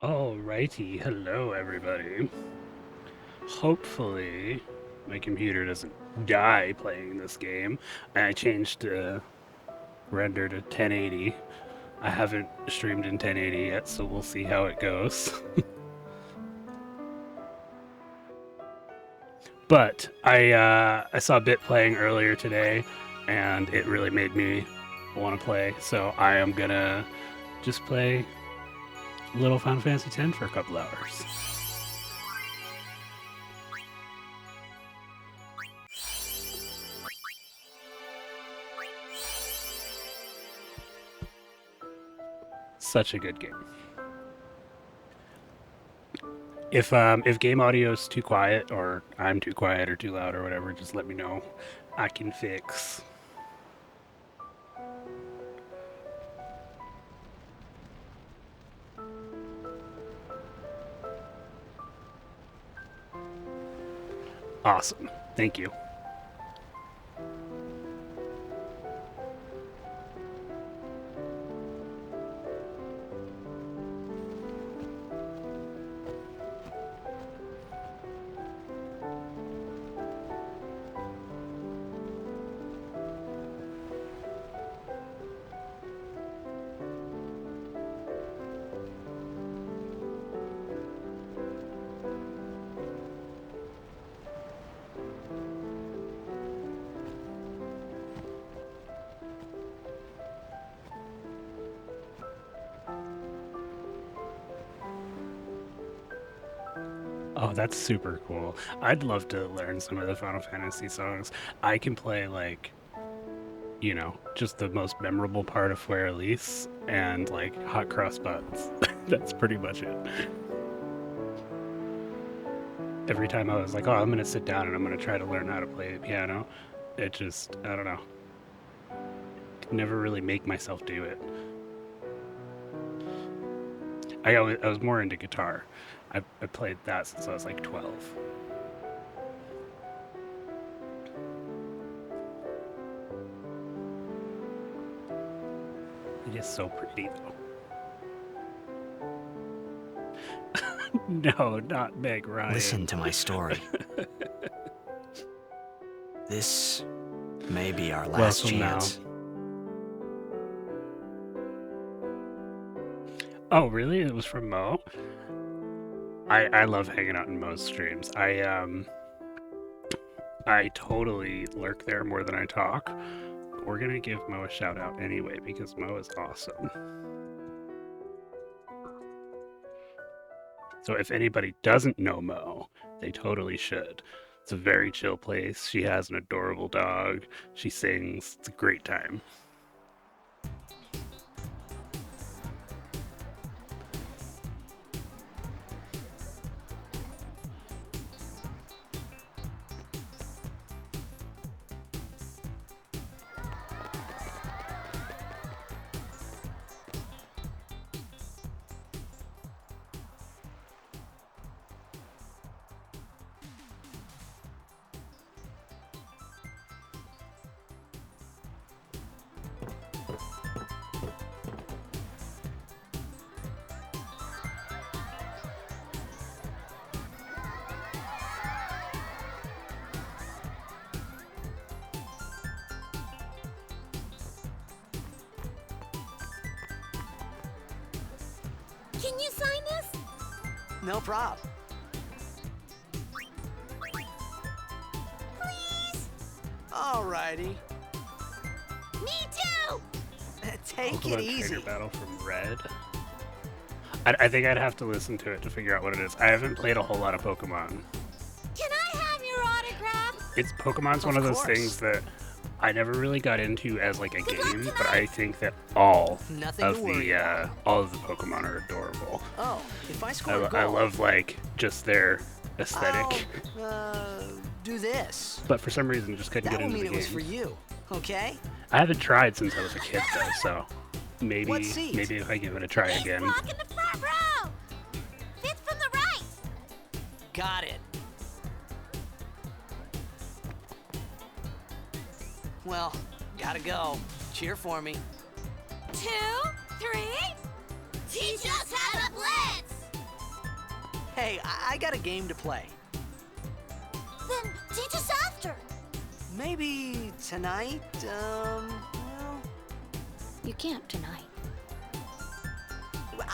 Alrighty, hello everybody. Hopefully, my computer doesn't die playing this game. I changed render to 1080. I haven't streamed in 1080 yet, so we'll see how it goes. But I saw Bit playing earlier today, and it really made me want to play. So I am gonna just play Little Final Fantasy X for a couple hours. Such a good game. If game audio is too quiet or I'm too quiet or too loud or whatever, just let me know. I can fix. Awesome. Thank you. Oh, that's super cool. I'd love to learn some of the Final Fantasy songs. I can play like, just the most memorable part of Fleur Elise and like Hot Cross Buns. That's pretty much it. Every time I was like, oh, I'm gonna sit down and I'm gonna try to learn how to play the piano, it just, I don't know, could never really make myself do it. I was more into guitar. I played that since I was like 12. It is so pretty though. No, not Meg Ryan. Listen to my story. This may be our last Welcome chance. now. Oh, really? It was from Mo? I love hanging out in Mo's streams. I totally lurk there more than I talk. We're gonna give Mo a shout out anyway because Mo is awesome. So if anybody doesn't know Mo, they totally should. It's a very chill place. She has an adorable dog. She sings. It's a great time. Can you sign this? No prob. Please? Alrighty. Me too! Take Pokemon it easy. Trainer Battle from Red. I think I'd have to listen to it to figure out what it is. I haven't played a whole lot of Pokemon. Can I have your autograph? It's Pokemon's one of those things that I never really got into as like a game, but I think that all Nothing of to worry the about. all of the Pokemon are adorable. Oh, if I score a goal, I love like just their aesthetic, do this. but for some reason just couldn't That get will into mean the it was for game. you, okay? I haven't tried since I was a kid though, so maybe What seat? maybe if I give it a try Ace again. block in the front row! Fifth from the right! Got it. Well, gotta go. Cheer for me. 2, 3... Teach us how to blitz! Hey, I got a game to play. Then teach us after. Maybe tonight, well, You can't tonight.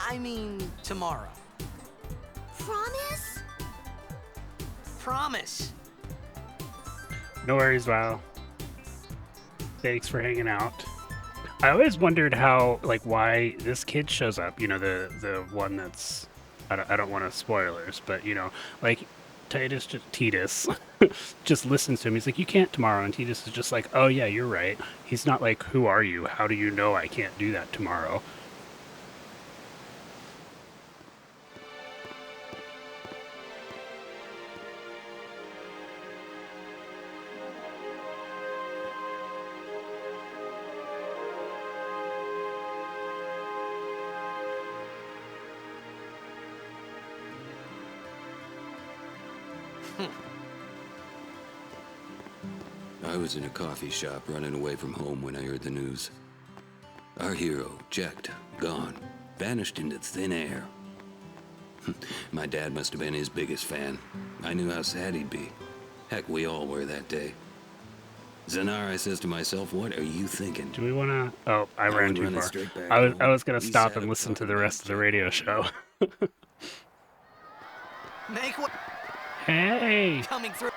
I mean tomorrow. Promise? Promise. No worries, Val. Thanks for hanging out. I always wondered how, like, why this kid shows up. You know, the one that's I don't want to spoilers, but you know, like Titus just listens to him. He's like, "You can't tomorrow," and Titus is just like, "Oh yeah, you're right." He's not like, "Who are you? How do you know I can't do that tomorrow?" I was in a coffee shop running away from home when I heard the news. Our hero, Jecht, gone, vanished into thin air. My dad must have been his biggest fan. I knew how sad he'd be. Heck, we all were that day. Zanar, I says to myself, what are you thinking? Do we want to? Oh, I ran would too run it far. straight back I home. was gonna We stop sat and up listen to talking the about rest of the Jecht. radio show. Make what Hey. coming through.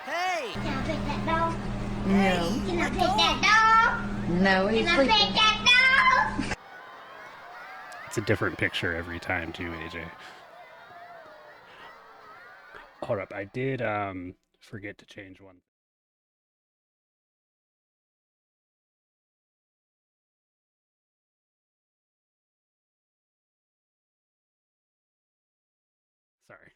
Hey! Can I pet that dog? No. Can I pet that dog? No, Can I pet that dog? It's a different picture every time too, AJ. Hold up, I did forget to change one. Sorry.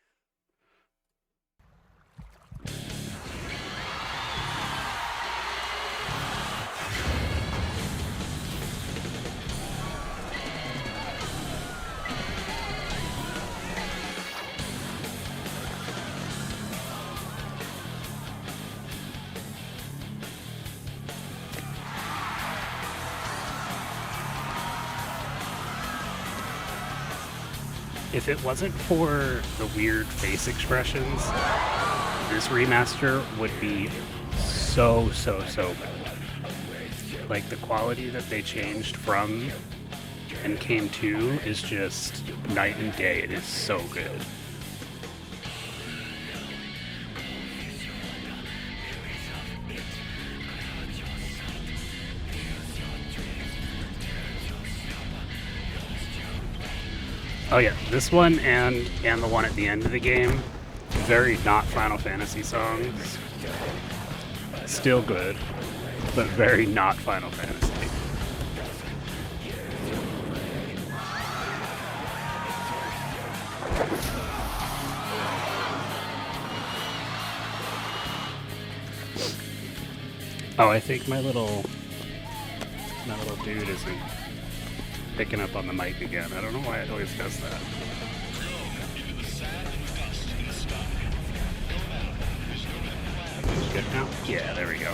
If it wasn't for the weird face expressions, this remaster would be so bad. Like the quality that they changed from and came to is just night and day. It is so good. Oh yeah, this one and the one at the end of the game, very not Final Fantasy songs. Still good, but very not Final Fantasy. Oh, I think my little dude isn't picking up on the mic again. I don't know why it always does that. Good now? Yeah, there we go.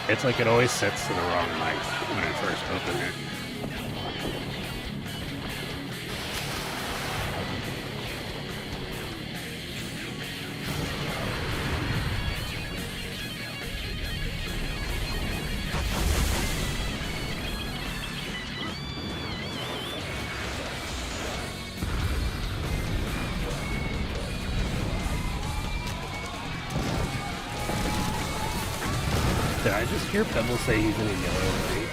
It's like it always sets to the wrong mic when I first open it. Did I just hear Pebble say he's in a yellow light?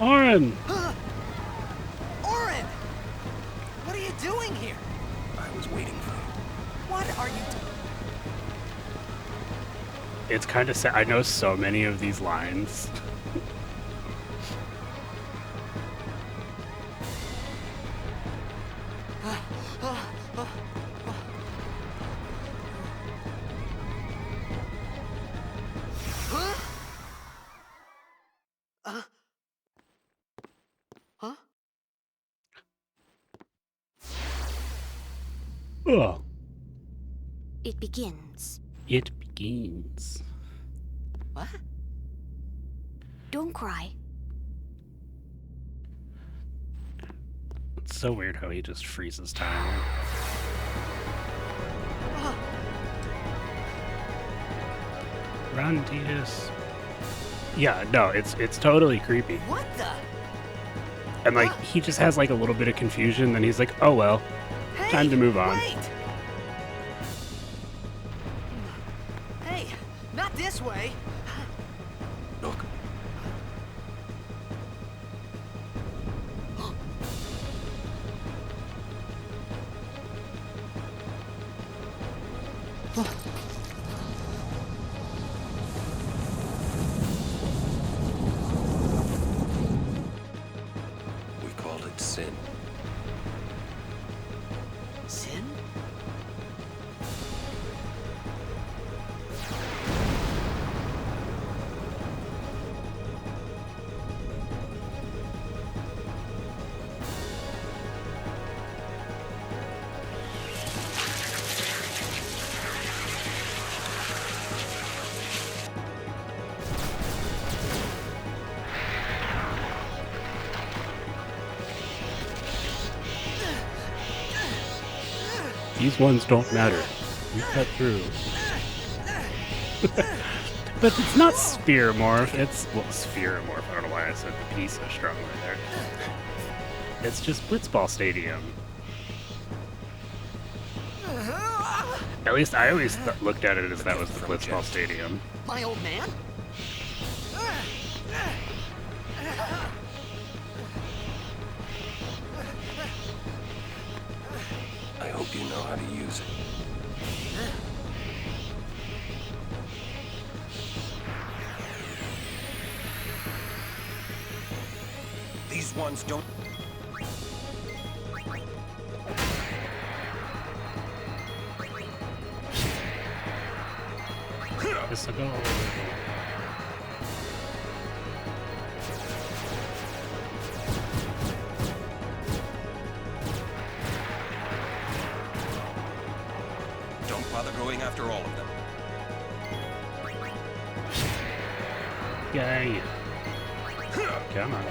Oren! Oren! What are you doing here? I was waiting for you. What are you It's kind of sad. I know so many of these lines. Huh? Oh, It begins. it begins. What? Don't cry. It's so weird how he just freezes time. Run, Titus. Yeah, no, it's totally creepy. What the? And like he just has like a little bit of confusion, then he's like, oh well, Hey, time to move on. Wait. Hey, not this way. Look. We called it sin. Sin? These ones don't matter. You cut through. But it's not spear morph, it's, well, sphere morph. I don't know why I said the P so strongly there. It's just Blitzball Stadium. At least I always looked at it as that was the Blitzball Stadium. My old man? I hope you know how to use it. These ones don't. This will go. Don't bother going after all of them. Yay. Come on.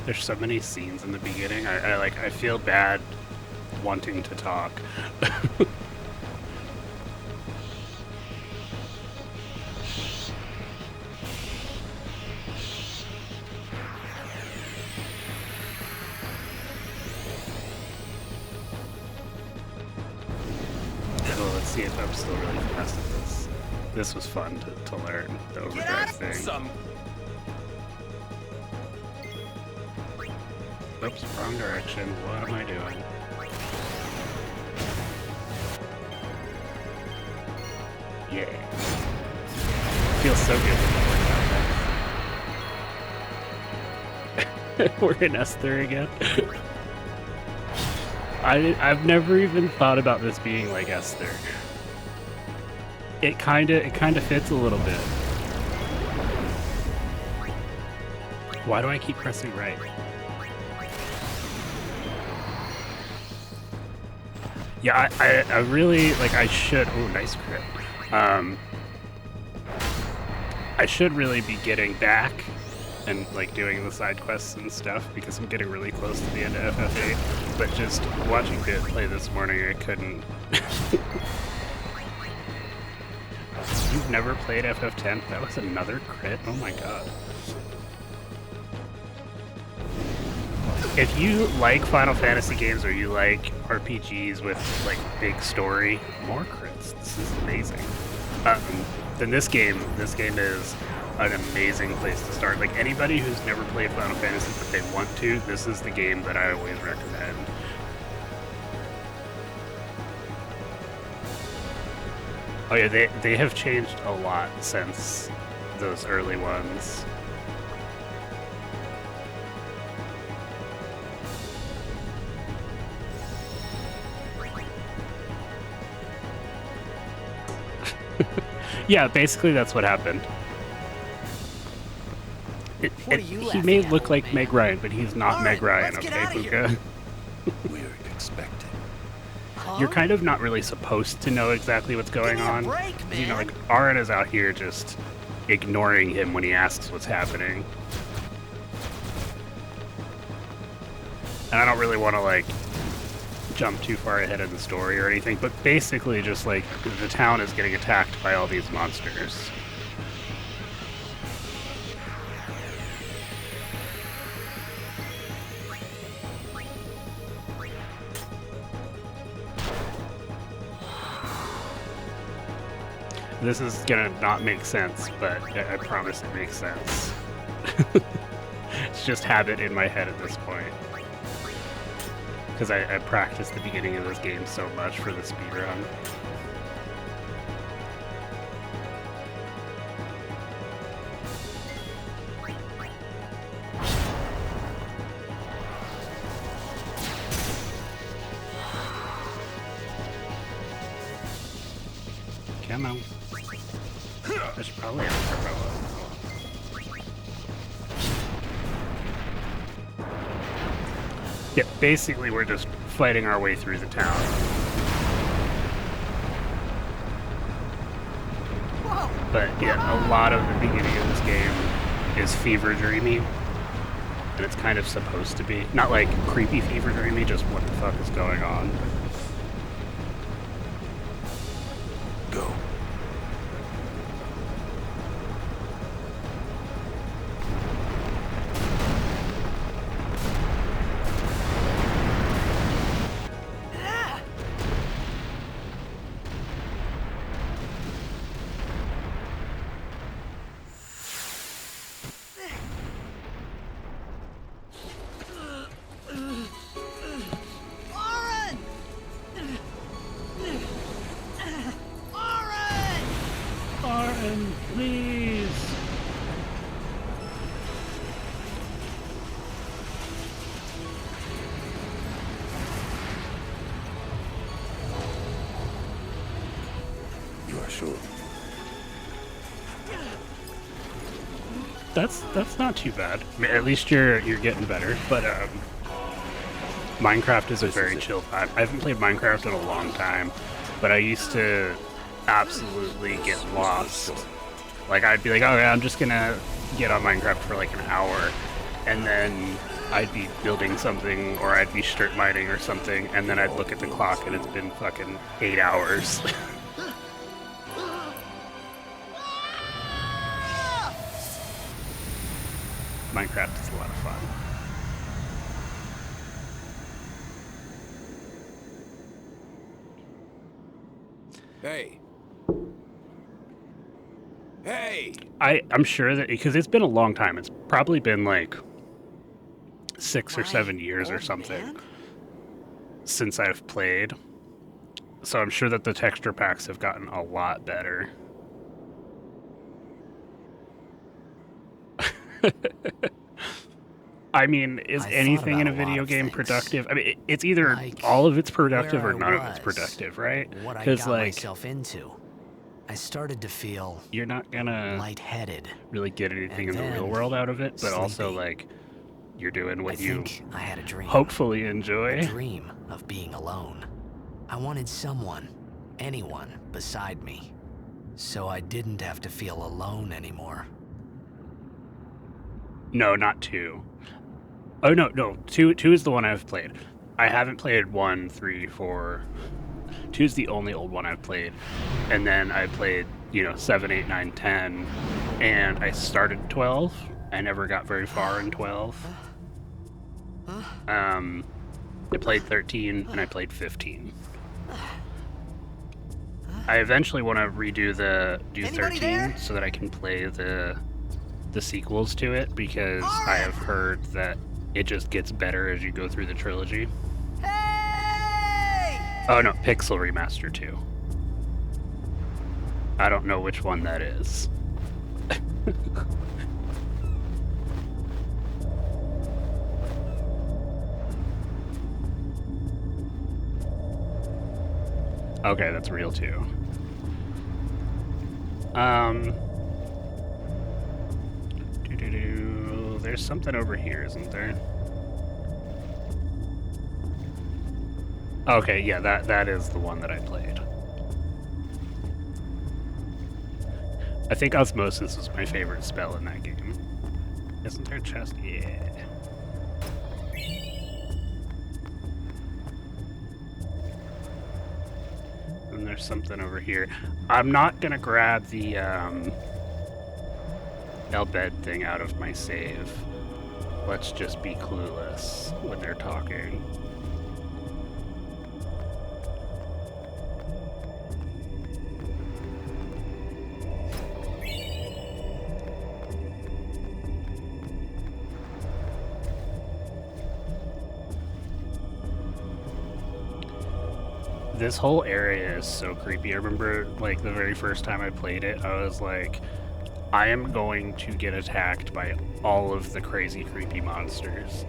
There's so many scenes in the beginning. I feel bad wanting to talk. So let's see if I'm still really fast at this. This was fun to learn the overdrive thing. Some. Oops, wrong direction. What am I doing? Yeah. Feels so good to work out. We're in S3 again. I've never even thought about this being like S3. It kinda fits a little bit. Why do I keep pressing right? Yeah, I really, like, I should, oh, nice crit. I should really be getting back and, like, doing the side quests and stuff, because I'm getting really close to the end of FF8, but just watching Bit play this morning, I couldn't. You've never played FF10? That was another crit? Oh my god. If you like Final Fantasy games or you like RPGs with like big story, more crits. This is amazing. Then this game is an amazing place to start. Like anybody who's never played Final Fantasy but they want to, this is the game that I always recommend. Oh yeah, they have changed a lot since those early ones. Yeah, basically that's what happened. He may look like Meg Ryan, but he's not Meg Ryan, okay, Puka? We're expected. You're kind of not really supposed to know exactly what's going on. You know, like, Aaron is out here just ignoring him when he asks what's happening. And I don't really want to, like, jump too far ahead of the story or anything, but basically just, like, the town is getting attacked by all these monsters. This is gonna not make sense, but I promise it makes sense. It's just habit in my head at this point. Because I practiced the beginning of this game so much for the speedrun. Come on. I should probably have a turbo up. Yeah, basically we're just fighting our way through the town. But yeah, a lot of the beginning of this game is fever dreamy. And it's kind of supposed to be. Not like creepy fever dreamy, just what the fuck is going on. Go. Aaron, please! You are sure? That's not too bad. I mean, at least you're getting better. But Minecraft is a very chill time. I haven't played Minecraft in a long time, but I used to absolutely get lost. Like I'd be like, oh yeah, I'm just gonna get on Minecraft for like an hour, and then I'd be building something or I'd be strip mining or something, and then I'd look at the clock and it's been fucking 8 hours. Minecraft is a lot of fun. Hey. Hey! I'm sure that, because it's been a long time, it's probably been like 6 or 7 years or something since I've played. So I'm sure that the texture packs have gotten a lot better. I mean, is anything in a video game productive? I mean, it's either all of it's productive or none of it's productive, right? Because like, myself into, I started to feel you're not gonna lightheaded. really get anything in the real then world out of it, but sleepy. also like you're doing what I you think I had a dream. hopefully A enjoy. dream of being alone. I wanted someone, anyone, beside me, so I didn't have to feel alone anymore. No, not 2. Oh no, 2 is the one I've played. I haven't played 1, 3, 4. 2 is the only old one I've played. And then I played, 7, 8, 9, 10. And I started 12. I never got very far in 12. I played 13 and I played 15. I eventually want to redo do 13 so that I can play the sequels to it, because I have heard that it just gets better as you go through the trilogy. Hey! Oh no, Pixel Remaster 2. I don't know which one that is. Okay, that's real too. There's something over here, isn't there? Okay, yeah, that is the one that I played. I think Osmosis was my favorite spell in that game. Isn't there a chest? Yeah. And there's something over here. I'm not gonna grab the Elbed thing out of my save. Let's just be clueless when they're talking. This whole area is so creepy. I remember, like, the very first time I played it, I was like, I am going to get attacked by all of the crazy, creepy monsters.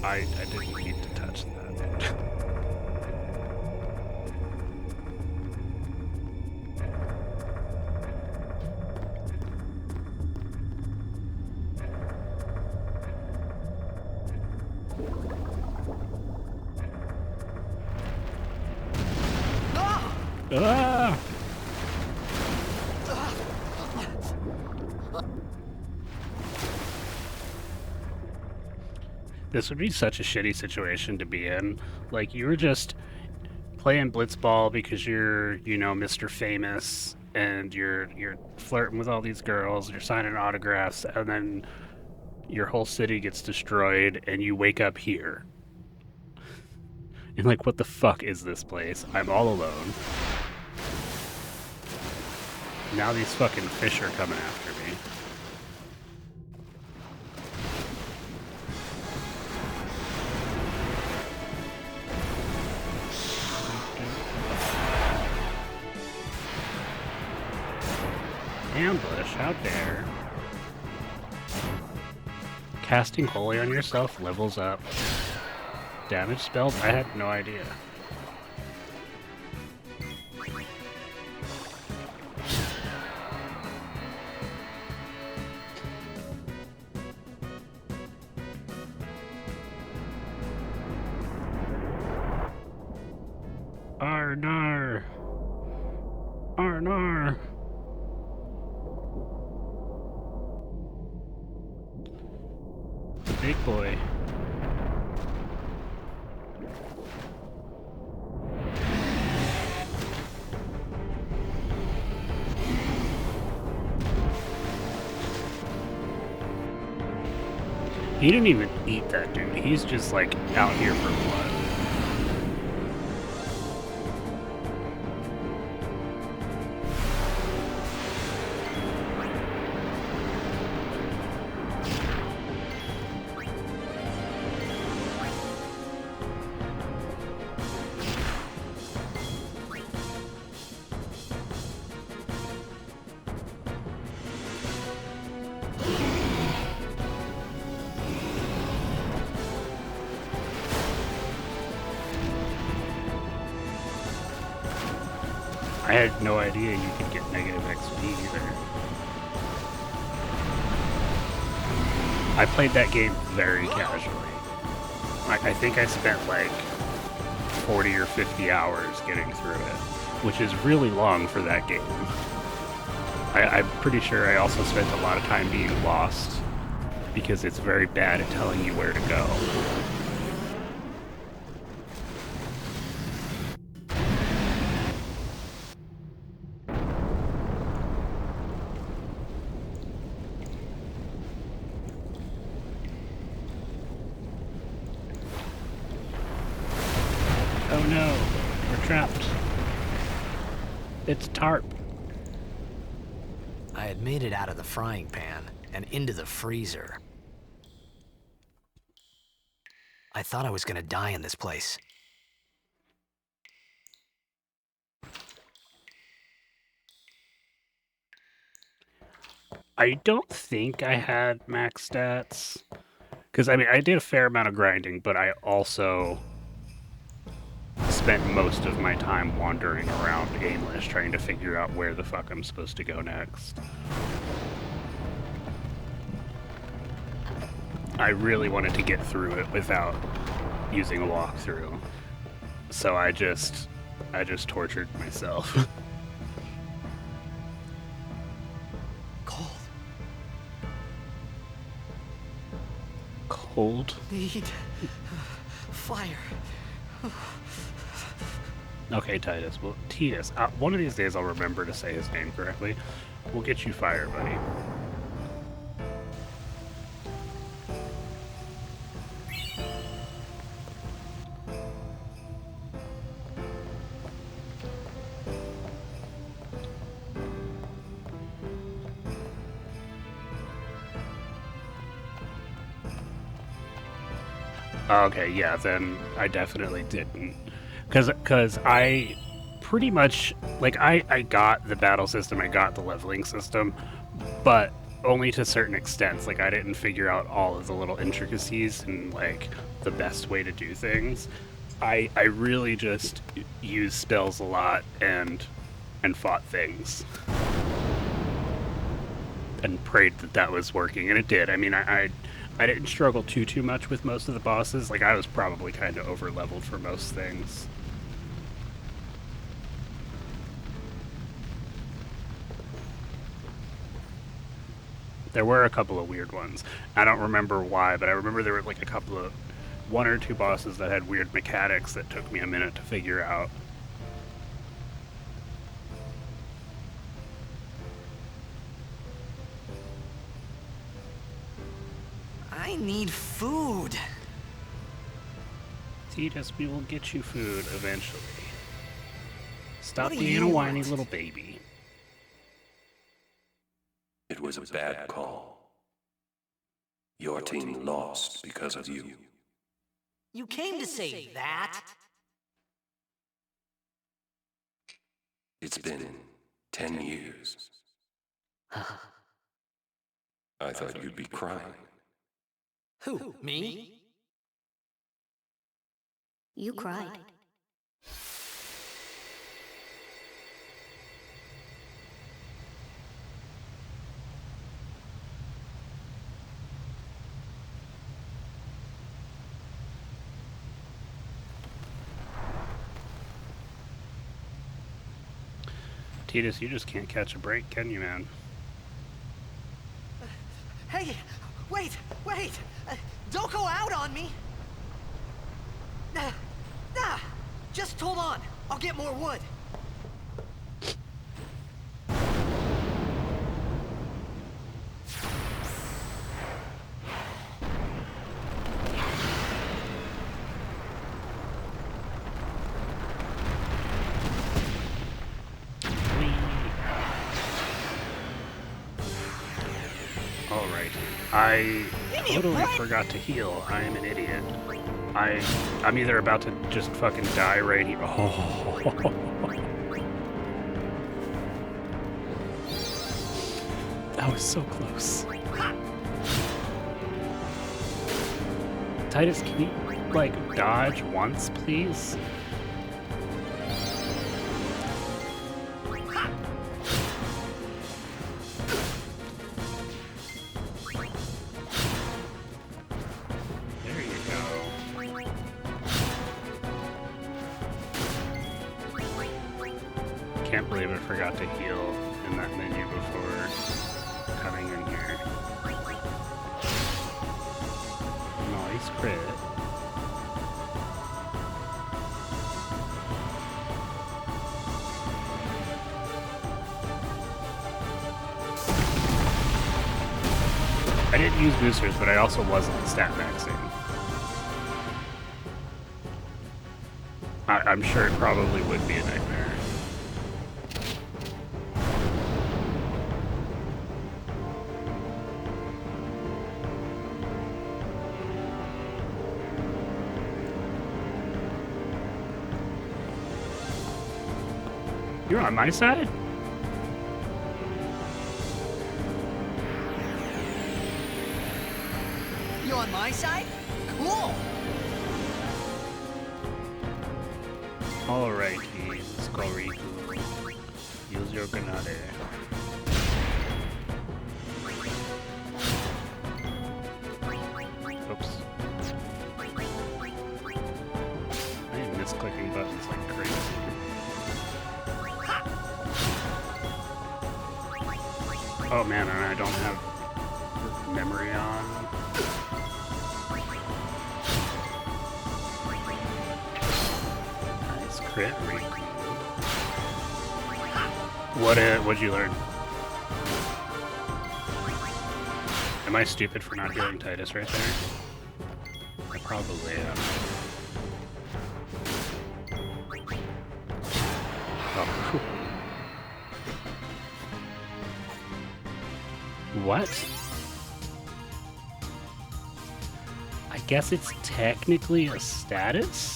I didn't need to touch that. Ah! This would be such a shitty situation to be in. Like, you were just playing blitzball because you're, you know, Mr. Famous, and you're flirting with all these girls, you're signing autographs, and then your whole city gets destroyed, and you wake up here. And like, what the fuck is this place? I'm all alone. Now these fucking fish are coming after me. Ambush, how dare. Casting Holy on yourself levels up. Damage spells? I had no idea. Arnar! Arnar! Big boy. He didn't even eat that dude. He's just like out here for blood. I had no idea you could get negative XP either. I played that game very casually. I think I spent like 40 or 50 hours getting through it, which is really long for that game. I'm pretty sure I also spent a lot of time being lost, because it's very bad at telling you where to go. trapped. It's tarp. I had made it out of the frying pan and into the freezer. I thought I was gonna die in this place. I don't think I had max stats. Because, I mean, I did a fair amount of grinding, but I also spent most of my time wandering around aimless, trying to figure out where the fuck I'm supposed to go next. I really wanted to get through it without using a walkthrough. So I just tortured myself. Cold. Cold? Need fire. Okay, Titus. Well, Titus, one of these days I'll remember to say his name correctly. We'll get you fire, buddy. Okay, yeah, then I definitely didn't. Because I pretty much, like, I got the battle system, I got the leveling system, but only to certain extents. Like, I didn't figure out all of the little intricacies and, like, the best way to do things. I really just used spells a lot and fought things. And prayed that that was working, and it did. I mean, I didn't struggle too much with most of the bosses. Like, I was probably kind of over-leveled for most things. There were a couple of weird ones. I don't remember why, but I remember there were like one or two bosses that had weird mechanics that took me a minute to figure out. I need food. Titus, we will get you food eventually. Stop What do being you a whiny want? little baby. It was a bad call. Your team lost because of you. You came to say that? It's been 10 years. I thought you'd be crying. Who, me? You cried. Titus, you just can't catch a break, can you, man? Hey, wait! Don't go out on me! Just hold on. I'll get more wood. Alright. I totally forgot to heal. I am an idiot. I'm either about to just fucking die right here. Oh. That was so close. Titus, can you, like, dodge once, please? There you go. Can't believe I forgot to heal in that menu before coming in here. Nice crit. I didn't use boosters, but I also wasn't stat maxing. I'm sure it probably would be a nightmare. You're on my side? You on my side? Cool! Alrighty, let's go Riku. Use your grenade. Oops. I am misclicking buttons like crazy. Oh man, and I don't have memory on. Nice crit, Riku. What'd you learn? Am I stupid for not healing Titus right there? I probably am. Oh. What? I guess it's technically a status?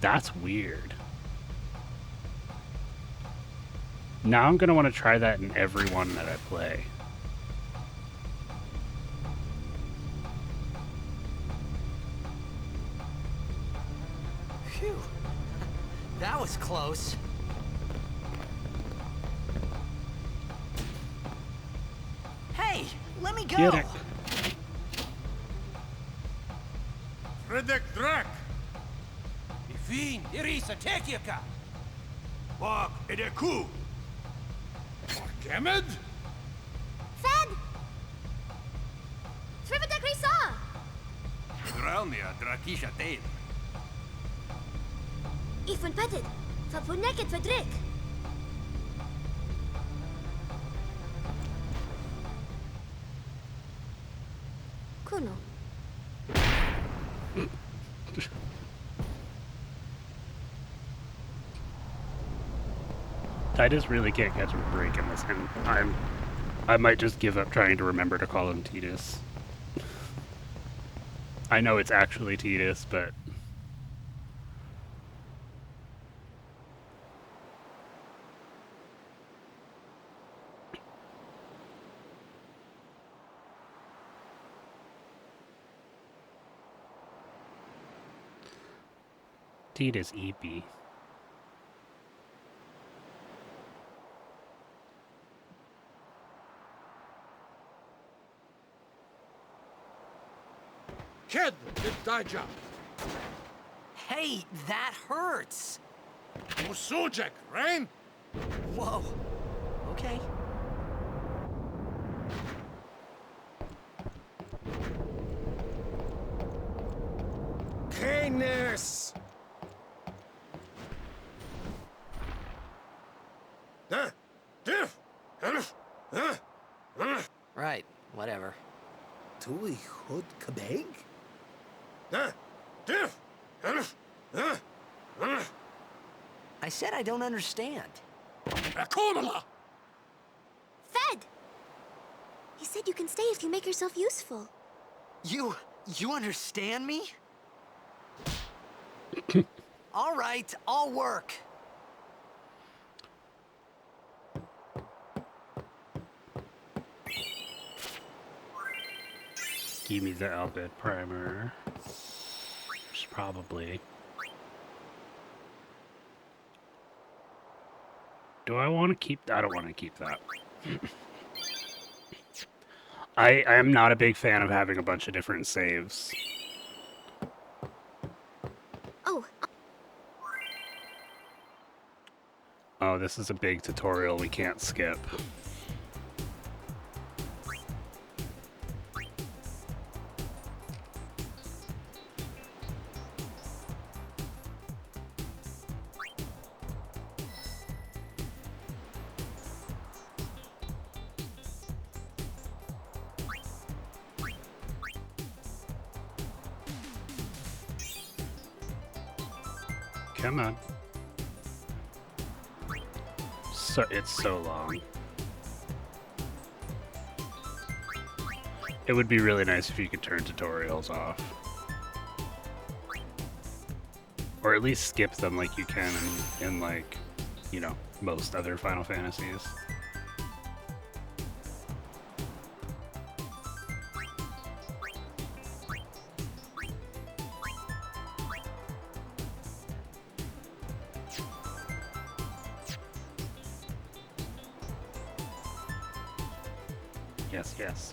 That's weird. Now I'm gonna want to try that in every one that I play. Phew. That was close. Hey, let me go! Get it. Redek Drak! Ifin, Irisa, Tekiaka! Bak Edeku! Kemed? Fed! Srivatek Risa! Dralnia Drakisha Tate. Ifun Petted! Fapuneket Fedrik! Kuno. Titus really can't catch a break in this, and I might just give up trying to remember to call him Titus. I know it's actually Titus, but Titus EP. Ked Daija. Hey, that hurts! Musujek, Rain? Whoa. Okay. Canis! Right, whatever. Tui Hood Kabeg? I said I don't understand. Akonala! Fed! He said you can stay if you make yourself useful. You understand me? All right, I'll work. Give me the Albed primer. Which probably. Do I want to keep? I don't want to keep that. I am not a big fan of having a bunch of different saves. Oh, Oh, this is a big tutorial we can't skip. Come on. So it's so long. It would be really nice if you could turn tutorials off. Or at least skip them like you can in like, you know, most other Final Fantasies.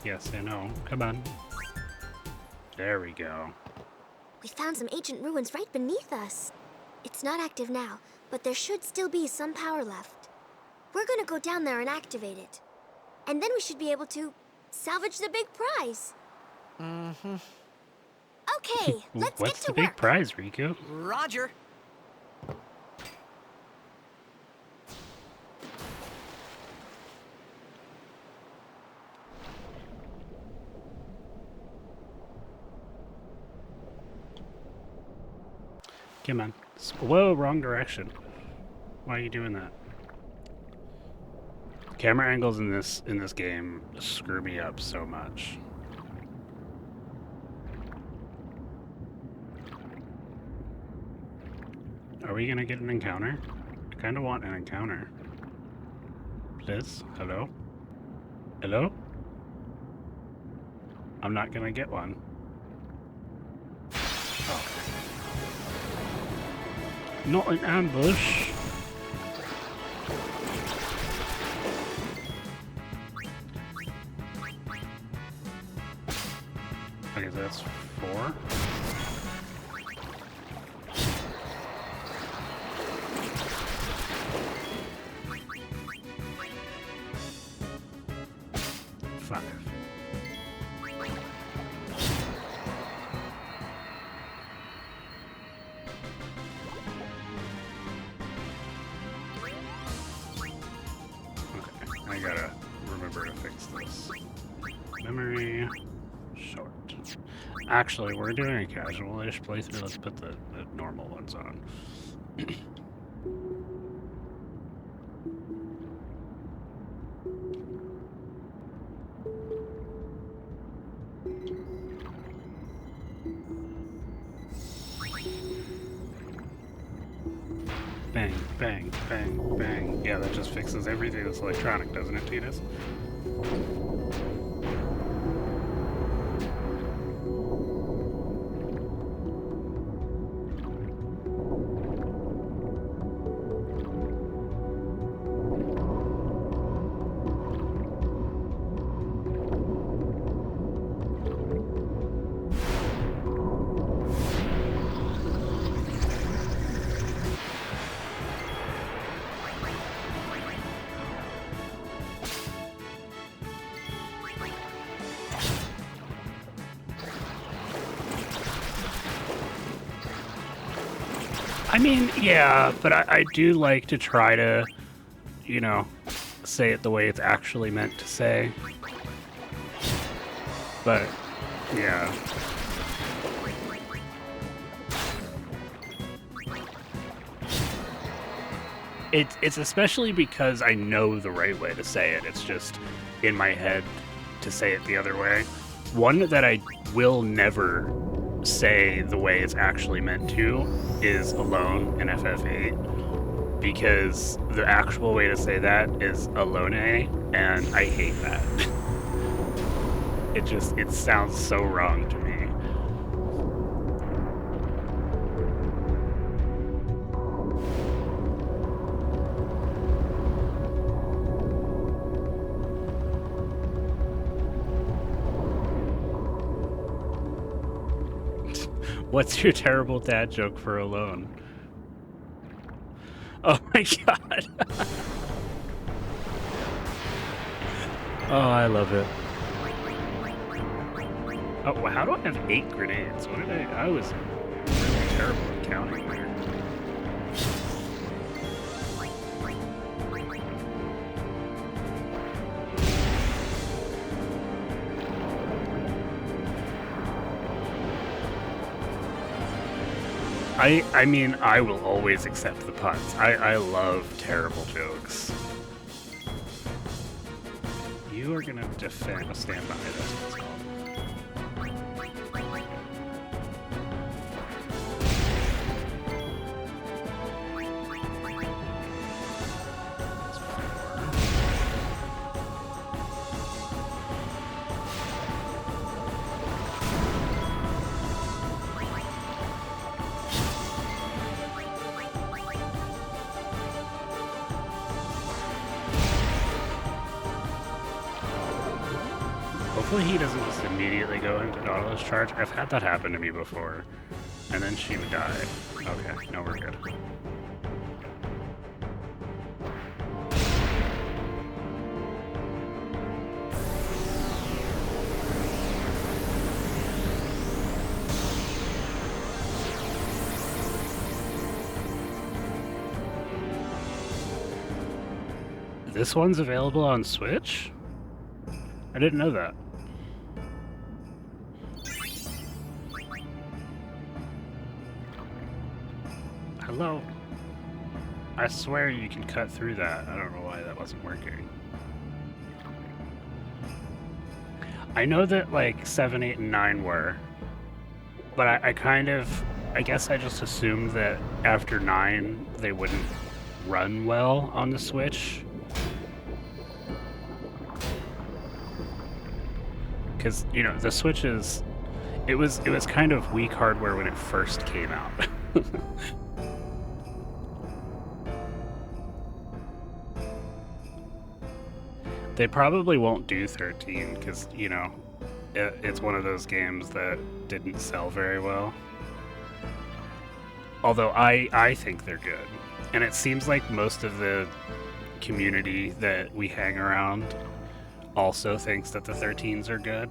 Yes, I know. Come on. There we go. We found some ancient ruins right beneath us. It's not active now, but there should still be some power left. We're gonna go down there and activate it. And then we should be able to salvage the big prize. Mm-hmm. Okay, let's get What's to the big work. prize, Riku? Roger. Come on. Whoa, wrong direction. Why are you doing that? Camera angles in this game screw me up so much. Are we gonna get an encounter? I kinda want an encounter. Please? Hello? Hello? I'm not gonna get one. Oh. Not an ambush. Okay, so that's 4. I gotta remember to fix this. Memory short. Actually, we're doing a casual-ish playthrough. Let's put the normal ones on. Bang, bang, bang, bang. Yeah, that just fixes everything that's electronic, doesn't it, Titus? I mean, yeah, but I do like to try to, you know, say it the way it's actually meant to say. But, yeah. It's especially because I know the right way to say it. It's just in my head to say it the other way. One that I will never say the way it's actually meant to is alone in FF8, because the actual way to say that is alone, and I hate that. It sounds so wrong to me. What's your terrible dad joke for alone? Oh my god. Oh, I love it. Oh, well, how do I have 8 grenades? What did I was really terrible at counting there. I mean, I will always accept the puns. I love terrible jokes. You are gonna stand by this. What's called. Hopefully he doesn't just immediately go into Nautilus charge. I've had that happen to me before. And then she would die. Okay, no, we're good. This one's available on Switch? I didn't know that. Hello? I swear you can cut through that. I don't know why that wasn't working. I know that like 7, 8, and 9 were, but I kind of, I guess I just assumed that after 9 they wouldn't run well on the Switch. Because, you know, the Switch is, it was kind of weak hardware when it first came out. They probably won't do 13 because, you know, it's one of those games that didn't sell very well. Although I think they're good. And it seems like most of the community that we hang around also thinks that the 13s are good.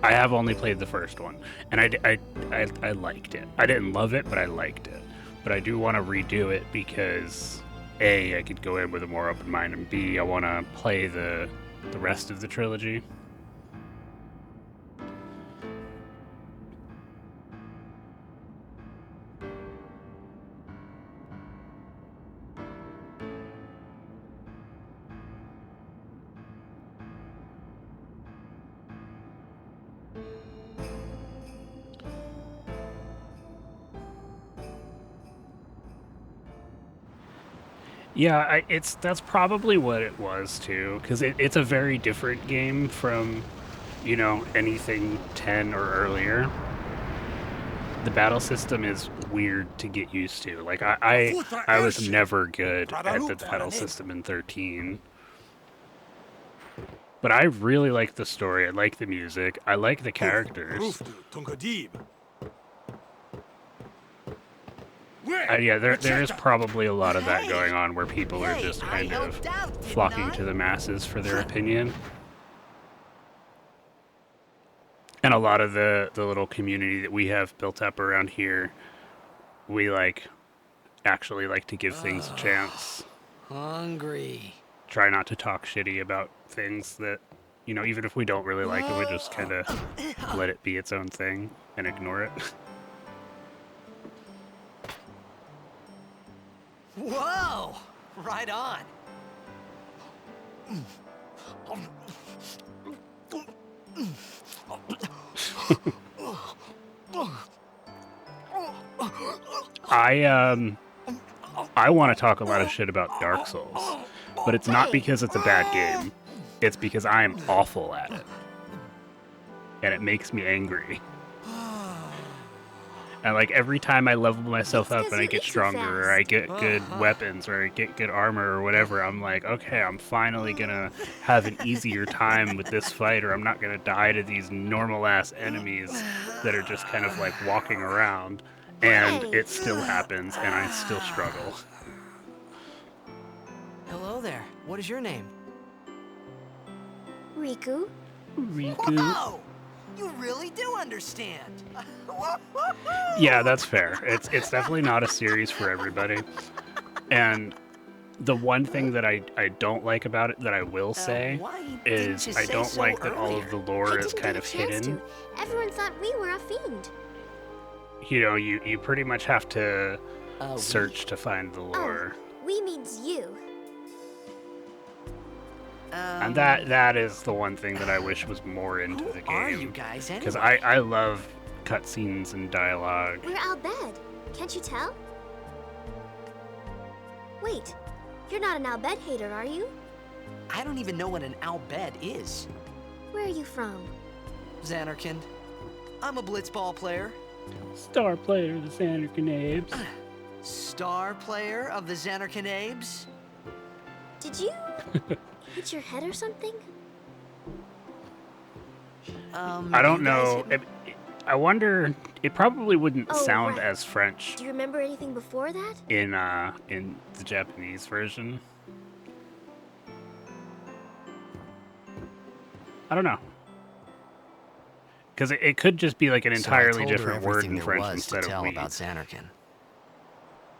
I have only played the first one, and I liked it. I didn't love it, but I liked it. But I do want to redo it because A, I could go in with a more open mind, and B, I want to play the rest of the trilogy. Yeah, that's probably what it was too, because it's a very different game from, you know, anything 10 or earlier. The battle system is weird to get used to. Like I was never good at the battle system in 13. But I really like the story. I like the music. I like the characters. Yeah, there is probably a lot of that going on where people are just kind of flocking to the masses for their opinion. And a lot of the little community that we have built up around here, we actually like to give things a chance. Hungry. Try not to talk shitty about things that, you know, even if we don't really like it, we just kind of let it be its own thing and ignore it. Whoa! Right on. I want to talk a lot of shit about Dark Souls, but it's not because it's a bad game. It's because I am awful at it. And it makes me angry. And like every time I level myself up and I get stronger or I get good weapons or I get good armor or whatever, I'm like, okay, I'm finally gonna have an easier time with this fight, or I'm not gonna die to these normal ass enemies that are just kind of like walking around. And it still happens and I still struggle. Hello there. What is your name? Riku? Riku. Whoa! You really do understand. Yeah, that's fair. It's definitely not a series for everybody. And The one thing that I don't like about it that I will say why is didn't you I say don't so like that all of earlier? the I lore didn't is get kind a of chance hidden. to. Everyone thought we were a fiend. You know, you pretty much have to We? search to find the lore. We means you. And that is the one thing that I wish was more into Who the game. are you guys Because anyway? I love cutscenes and dialogue. We're Al Bhed. Can't you tell? Wait, you're not an Al Bhed hater, are you? I don't even know what an Al Bhed is. Where are you from? Xanarkand. I'm a blitzball player. Star player of the Xanarkand. Star player of the Xanarkand. Did you hit your head or something? I don't you guys know. hit me? I wonder. It probably wouldn't Oh, sound right. as French Do you remember anything before that? in the Japanese version. I don't know. Because it could just be like an So I entirely told her different word everything in there French was instead to of tell we. about Xanarkand.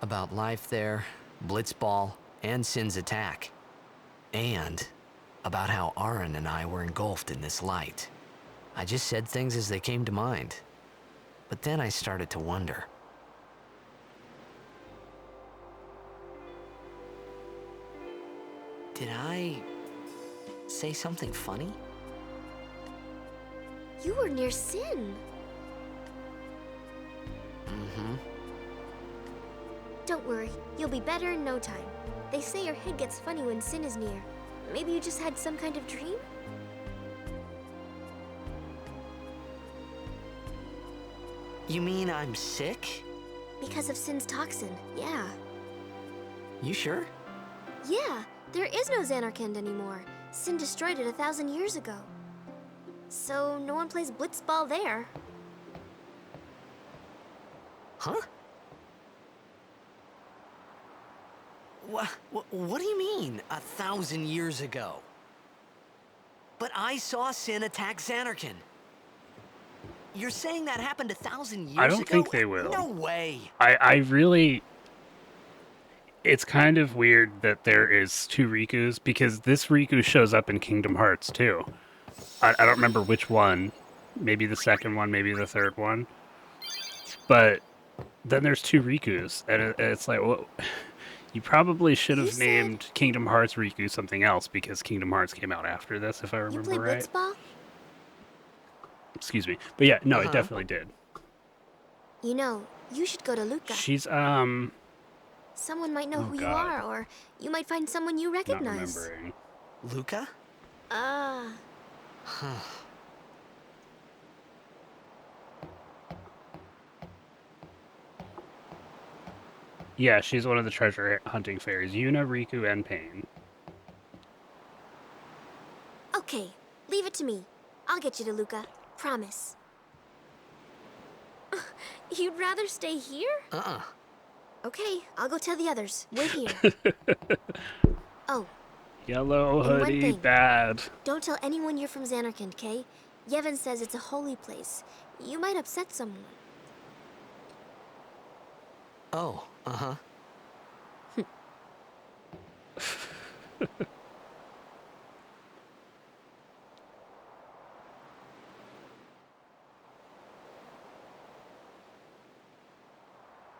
About life there, blitzball, and Sin's attack. And about how Aaron and I were engulfed in this light. I just said things as they came to mind. But then I started to wonder. Did I say something funny? You were near Sin. Mm-hmm. Don't worry, you'll be better in no time. They say your head gets funny when Sin is near. Maybe you just had some kind of dream? You mean I'm sick? Because of Sin's toxin, yeah. You sure? Yeah, there is no Xanarkand anymore. Sin destroyed it 1,000 years ago. So no one plays blitzball there. Huh? What do you mean, 1,000 years ago? But I saw Sin attack Xanarkand. You're saying that happened 1,000 years ago? I don't think they will. No way. I really. It's kind of weird that there is two Rikus because this Riku shows up in Kingdom Hearts too. I don't remember which one. Maybe the second one, maybe the third one. But then there's two Rikus, and it's like, well, you probably should You have said- named Kingdom Hearts Riku something else because Kingdom Hearts came out after this, if I You remember play right. blitzball? Excuse me. But yeah, no, it Uh-huh. definitely did. You know, you should go to Luca. She's Someone might know Oh, who you God. are, or you might find someone you not recognize. remembering. Luca? Ah, Yeah, she's one of the treasure hunting fairies. Yuna, Riku, and Pain. okay. Leave it to me. I'll get you to Luca. Promise. You'd rather stay here? Uh-uh. Okay, I'll go tell the others. Wait here. Oh, Yellow And one hoodie, thing. bad. don't tell anyone you're from Xanarkand, okay? Yevon says it's a holy place. You might upset someone. Oh, uh-huh.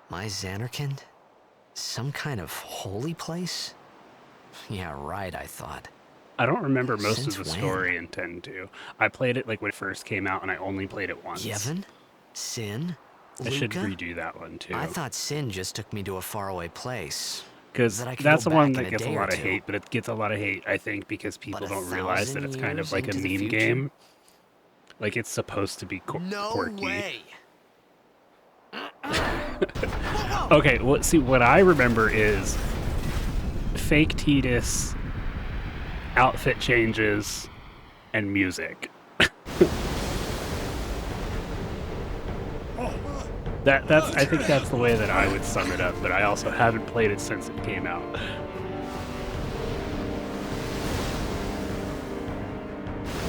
My Xanarkand? Some kind of holy place? Yeah, right, I thought. I don't remember most Since of the when? story in 10-2. I played it like when it first came out, and I only played it once. Yevon? Sin? I should Luca? redo that one too. I thought Sin just took me to a faraway place. Because that I could that's go the one back in that a gets a day or lot of two. hate, but it gets a lot of hate, I think, because people But don't realize that 1,000 it's kind of years like a into the meme future? game. Like, it's supposed to be No quirky. way! Okay, well, see, what I remember is fake Tidus, outfit changes, and music. That's I think that's the way that I would sum it up, but I also haven't played it since it came out.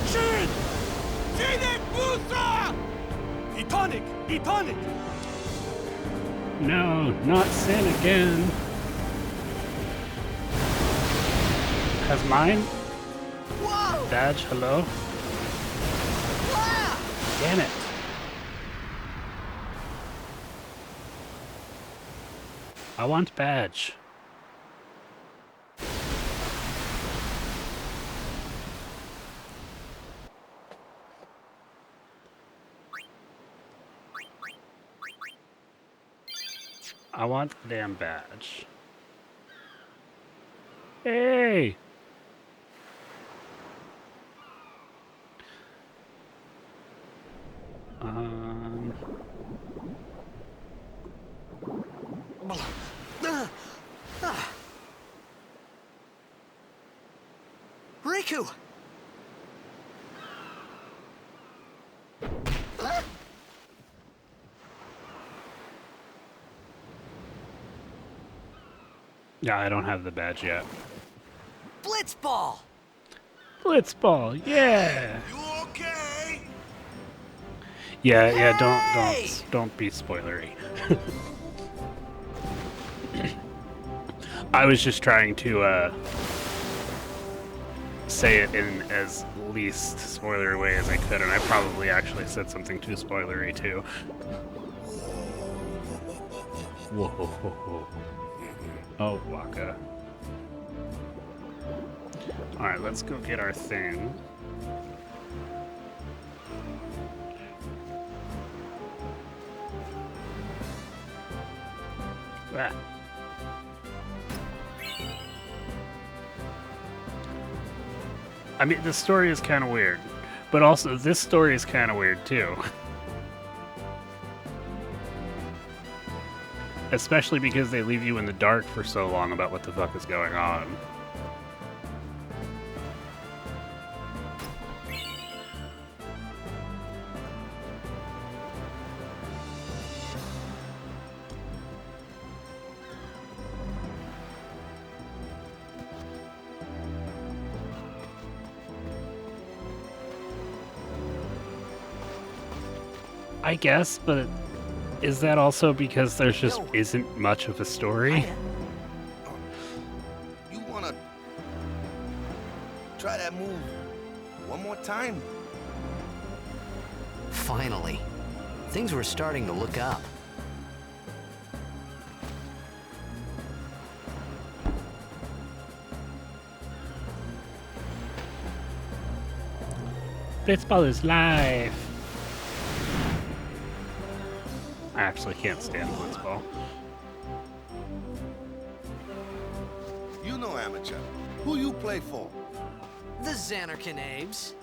Shin! Sinek Musa! Etonic! Etonic! No, not Sin again. Has mine? Whoa! Badge, hello? Ah! Damn it. I want badge. I want the damn badge. Hey! Um... Riku! Yeah, I don't have the badge yet. Blitzball! Blitzball, yeah! You okay? Yeah, Hey! don't be spoilery. I was just trying to say it in as least spoilery way as I could, and I probably actually said something too spoilery too. Whoa. Oh, Waka. Alright, let's go get our thing. Ah. I mean, the story is kind of weird, but also this story is kind of weird too. Especially because they leave you in the dark for so long about what the fuck is going on. I guess, but is that also because there's just isn't much of a story? You wanna try that move one more time? Finally. Things were starting to look up. Blitzball is live. I actually can't stand Blitzball. You know, amateur. Who you play for? The Xanarkin Abes.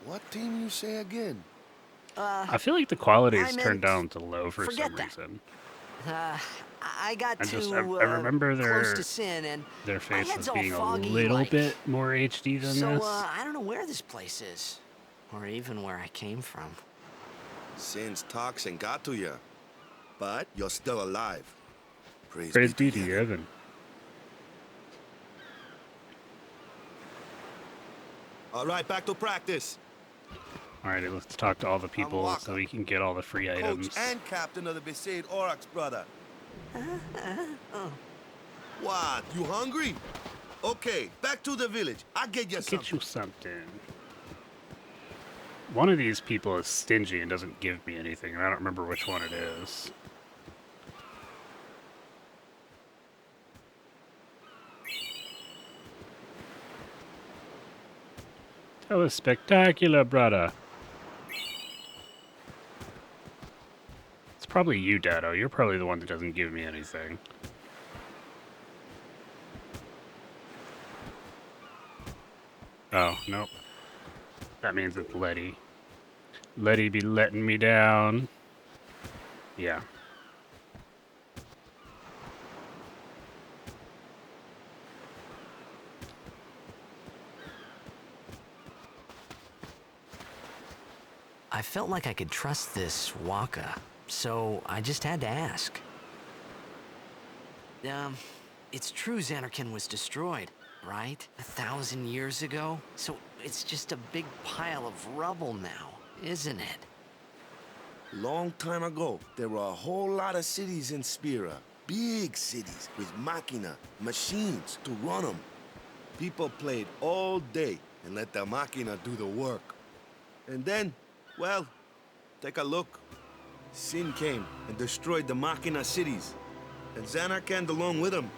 What team you say again? I feel like the quality is I turned meant- down to low for forget some that. reason. I got I remember close to Sin, and their my faces head's all being a foggy, little like, bit more HD than so, this. I don't know where this place is, or even where I came from. Since toxin got to you, but you're still alive. Praise be to heaven. All right, back to practice. Alright, let's talk to all the people Waka, so we can get all the free Coach items. and captain of the Besaid Aurochs, brother. What? You hungry? Okay, back to the village. I'll get you something. Get you something. One of these people is stingy and doesn't give me anything, and I don't remember which one it is. That was spectacular, brother. It's probably you, Dado. You're probably the one that doesn't give me anything. Oh, nope. That means it's Letty. Letty be letting me down. Yeah. I felt like I could trust this Waka, so I just had to ask. It's true Xanarkin was destroyed, right? 1,000 years ago? So it's just a big pile of rubble now, isn't it? Long time ago, there were a whole lot of cities in Spira. big cities with machina, machines to run them. People played all day and let the machina do the work. And then, well, take a look. Sin came and destroyed the machina cities. And Xanarkand along with them.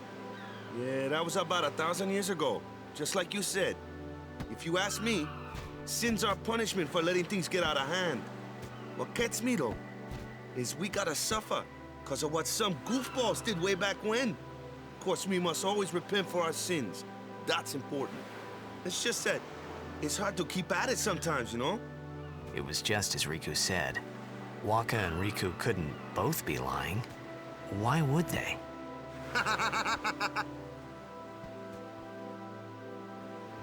Yeah, that was about 1,000 years ago. Just like you said. If you ask me, Sin's our punishment for letting things get out of hand. What gets me, though, is we gotta suffer because of what some goofballs did way back when. Of course, we must always repent for our sins. That's important. It's just that it's hard to keep at it sometimes, you know? It was just as Riku said. Waka and Riku couldn't both be lying. Why would they?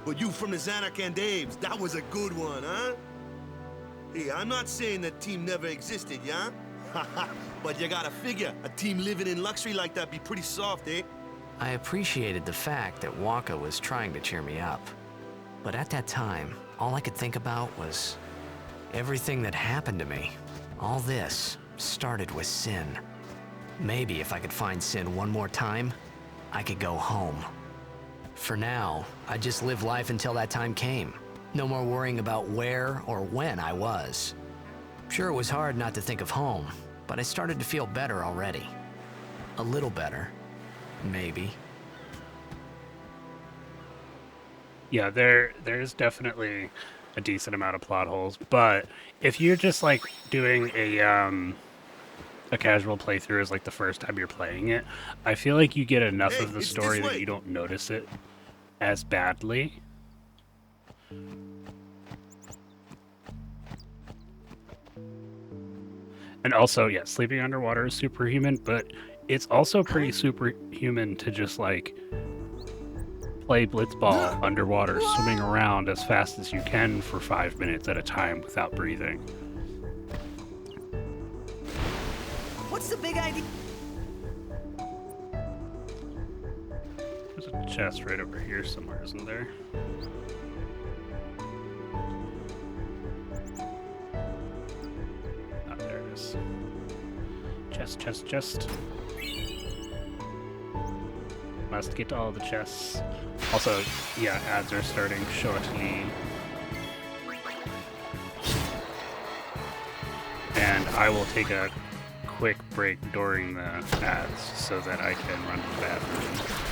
But you from the Xanarkand Daves, that was a good one, huh? Hey, I'm not saying that team never existed, yeah? But you gotta figure, a team living in luxury like that be pretty soft, eh? I appreciated the fact that Waka was trying to cheer me up. But at that time, all I could think about was everything that happened to me. All this started with Sin. Maybe if I could find Sin one more time, I could go home. For now, I'd just live life until that time came. No more worrying about where or when I was. Sure, it was hard not to think of home, but I started to feel better already. A little better, maybe. Yeah, there's definitely a decent amount of plot holes, but if you're just like doing a casual playthrough as like the first time you're playing it, I feel like you get enough Hey, of the it's story this that way. you don't notice it as badly. And also, yeah, sleeping underwater is superhuman, but it's also pretty superhuman to just like play blitzball underwater, swimming around as fast as you can for 5 minutes at a time without breathing. What's the big idea? There's a chest right over here somewhere, isn't there? Oh, there it is. Chest. Must get all the chests. Also, yeah, ads are starting shortly. And I will take a quick break during the ads so that I can run to the bathroom.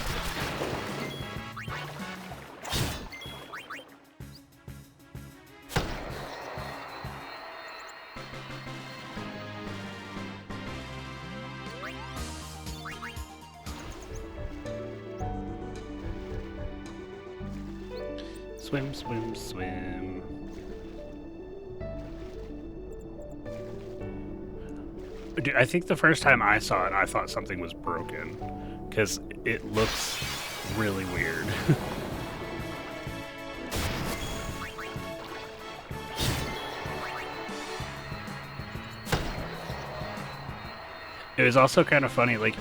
Swim. Dude, I think the first time I saw it, I thought something was broken. Because it looks really weird. It was also kind of funny, like,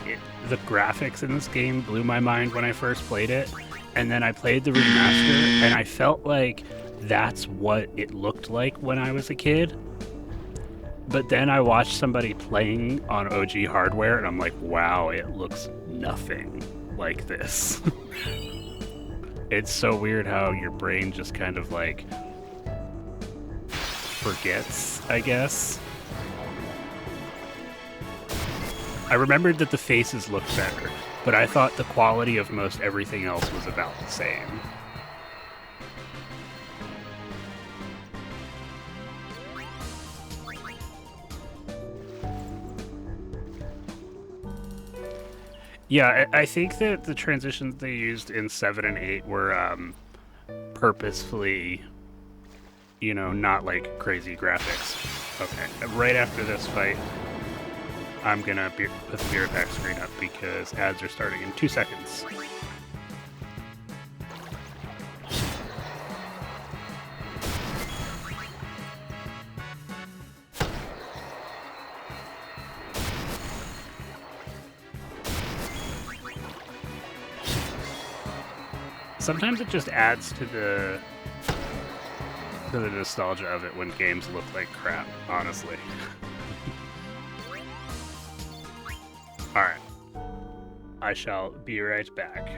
the graphics in this game blew my mind when I first played it. And then I played the remaster, and I felt like that's what it looked like when I was a kid. But then I watched somebody playing on OG hardware, and I'm like, wow, it looks nothing like this. It's so weird how your brain just kind of, like, forgets, I guess. I remembered that the faces looked better, but I thought the quality of most everything else was about the same. Yeah, I think that the transitions they used in 7 and 8 were purposefully, you know, not like crazy graphics. Okay, right after this fight, I'm gonna put the beer pack screen up because ads are starting in 2 seconds. Sometimes it just adds to the nostalgia of it when games look like crap, honestly. Alright. I shall be right back.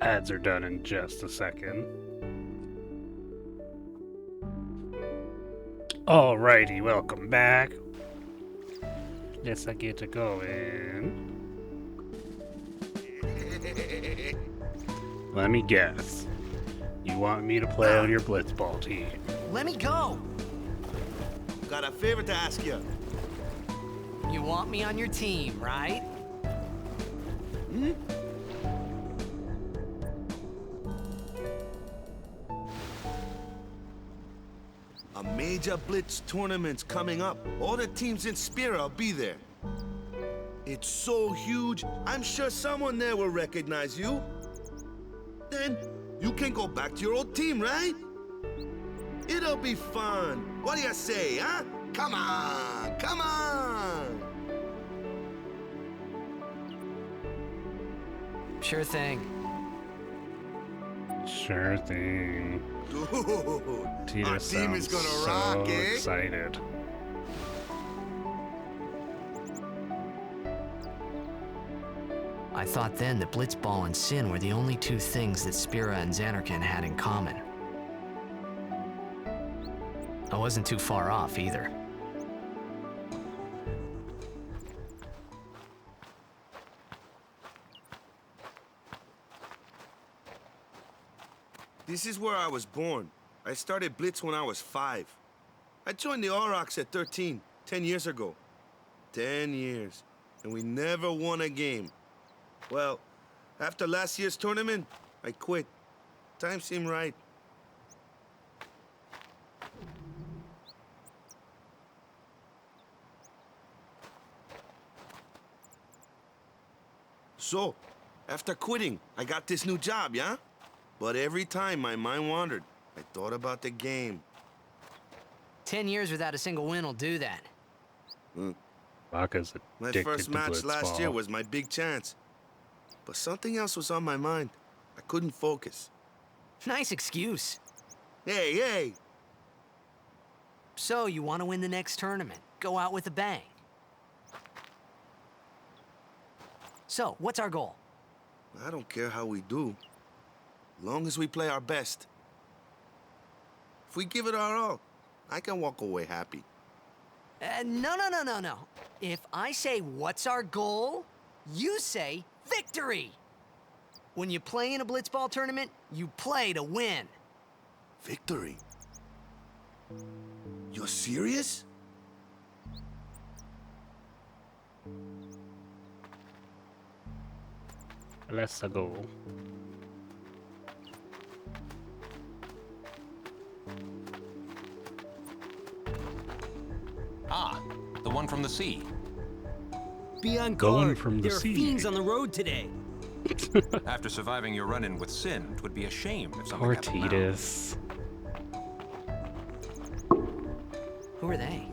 Ads are done in just a second. Alrighty, welcome back. Let's get it going. Let me guess. You want me to play on your blitzball team? Let me go! Got a favor to ask you. You want me on your team, right? A major blitz tournament's coming up. All the teams in Spira will be there. It's so huge, I'm sure someone there will recognize you. Then you can go back to your old team, right? It'll be fun. What do you say, huh? Come on, come on! Sure thing. Sure thing. Dude, Tito our team is sounds gonna so rock, eh? excited. I thought then that Blitzball and Sin were the only two things that Spira and Xanarkand had in common. I wasn't too far off either. This is where I was born. I started Blitz when I was 5. I joined the Aurochs at 13, 10 years ago. 10 years. And we never won a game. Well, after last year's tournament, I quit. Time seemed right. So, after quitting, I got this new job, yeah? But every time my mind wandered, I thought about the game. 10 years without a single win will do that. Baka's My addicted first to match last year blitzball. was my big chance. But something else was on my mind. I couldn't focus. Nice excuse. Hey, hey! So, you want to win the next tournament. Go out with a bang. So, what's our goal? I don't care how we do. Long as we play our best. If we give it our all, I can walk away happy. No. If I say, what's our goal? You say, victory! When you play in a blitzball tournament, you play to win. Victory? You're serious? Let's go. Ah, the one from the sea. Be on Going guard. from the There are sea. fiends on the road today. After surviving your run-in with Sin, it would be a shame if something Poor happened now. Titus. Who are they?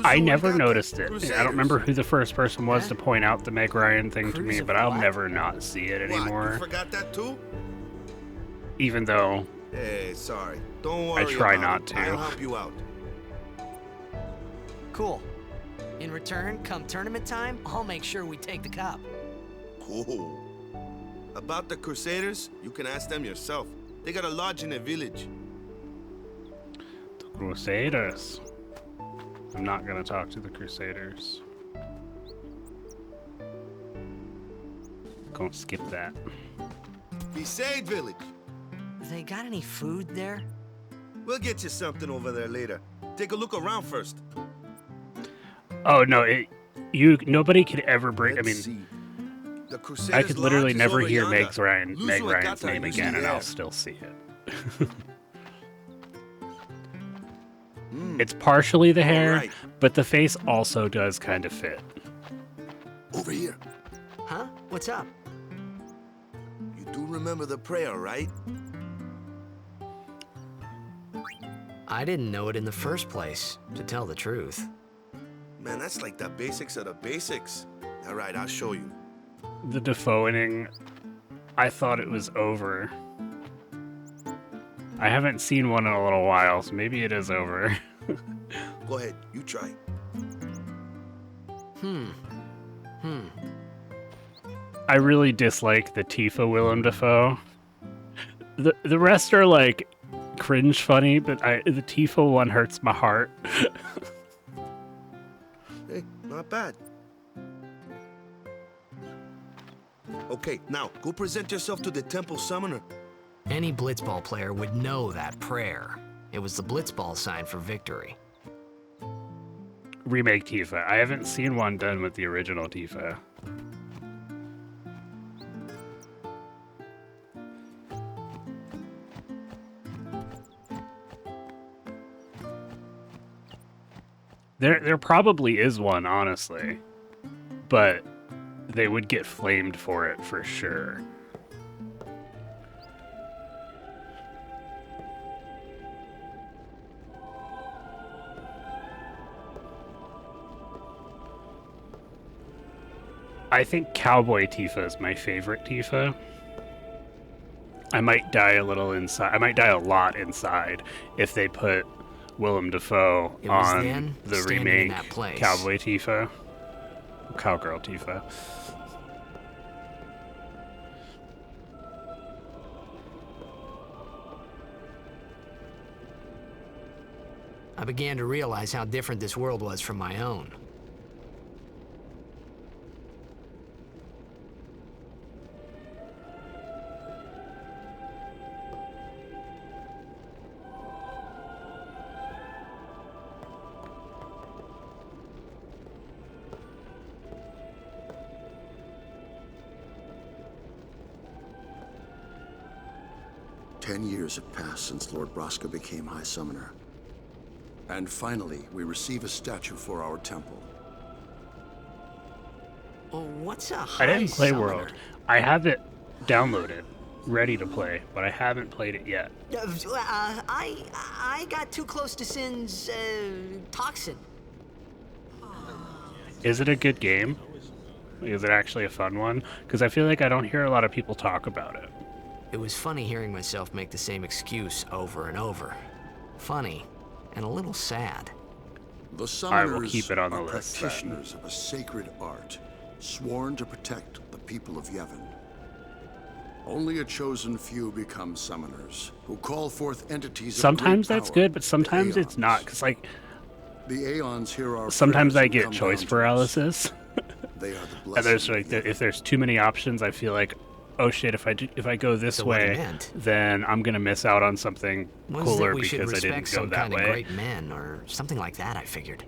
I never noticed it. I don't remember who the first person was to point out the Meg Ryan thing to me, Cruise of but I'll what? never not see it What, you anymore. forgot that too? Even though Hey, sorry. Don't worry try about not it. to. I'll help you out. Cool. In return, come tournament time, I'll make sure we take the cup. Cool. About the Crusaders, you can ask them yourself. They got a lodge in a village. the Crusaders. I'm not gonna talk to the Crusaders. Gonna skip that. Besaid village. They got any food there? We'll get you something over there later. Take a look around first. Oh no, nobody could ever bring. I Let's mean, see. The Crusaders I could literally lodge is never over hear yonder. Meg Luzu Ryan's Agata name usually again, and there. I'll still see it. It's partially the hair, Alright. but the face also does kind of fit. Over here. Huh? What's up? You do remember the prayer, right? I didn't know it in the first place, to tell the truth. Man, that's like the basics of the basics. All right, I'll show you. The Defoeing, I thought it was over. I haven't seen one in a little while, so maybe it is over. Go ahead, you try. I really dislike the Tifa Willem Dafoe. The rest are like cringe funny, but the Tifa one hurts my heart. Hey, not bad. Okay, now go present yourself to the temple summoner. Any blitzball player would know that prayer. It was the blitzball sign for victory. Remake Tifa. I haven't seen one done with the original Tifa. There probably is one, honestly, but they would get flamed for it for sure. I think Cowboy Tifa is my favorite Tifa. I might die a little inside. I might die a lot inside if they put Willem Dafoe It was on then, the standing in remake that place. Cowboy Tifa. Cowgirl Tifa. I began to realize how different this world was from my own. 10 years have passed since Lord Braska became High Summoner. And finally, we receive a statue for our temple. Well, what's a I high didn't play summoner? World. I have it downloaded, ready to play, but I haven't played it yet. I got too close to Sin's toxin. Is it a good game? Is it actually a fun one? Because I feel like I don't hear a lot of people talk about it. It was funny hearing myself make the same excuse over and over. Funny, and a little sad. The I will summoners keep it on the are list, practitioners of a sacred art, sworn to protect the people of Yevon. Only a chosen few become summoners, who call forth entities of Sometimes great that's power, good, but sometimes the it's not. Aeons. Because, like, The Aeons hear our sometimes prayers I and get come choice down to us. paralysis. They are the And blessing there's of like, Yevon. if there's too many options, I feel like, oh shit, if I go this So what he way, meant then I'm gonna miss out on something was cooler that we should because I respect didn't go some that kind way. of great men, or something like that, I figured.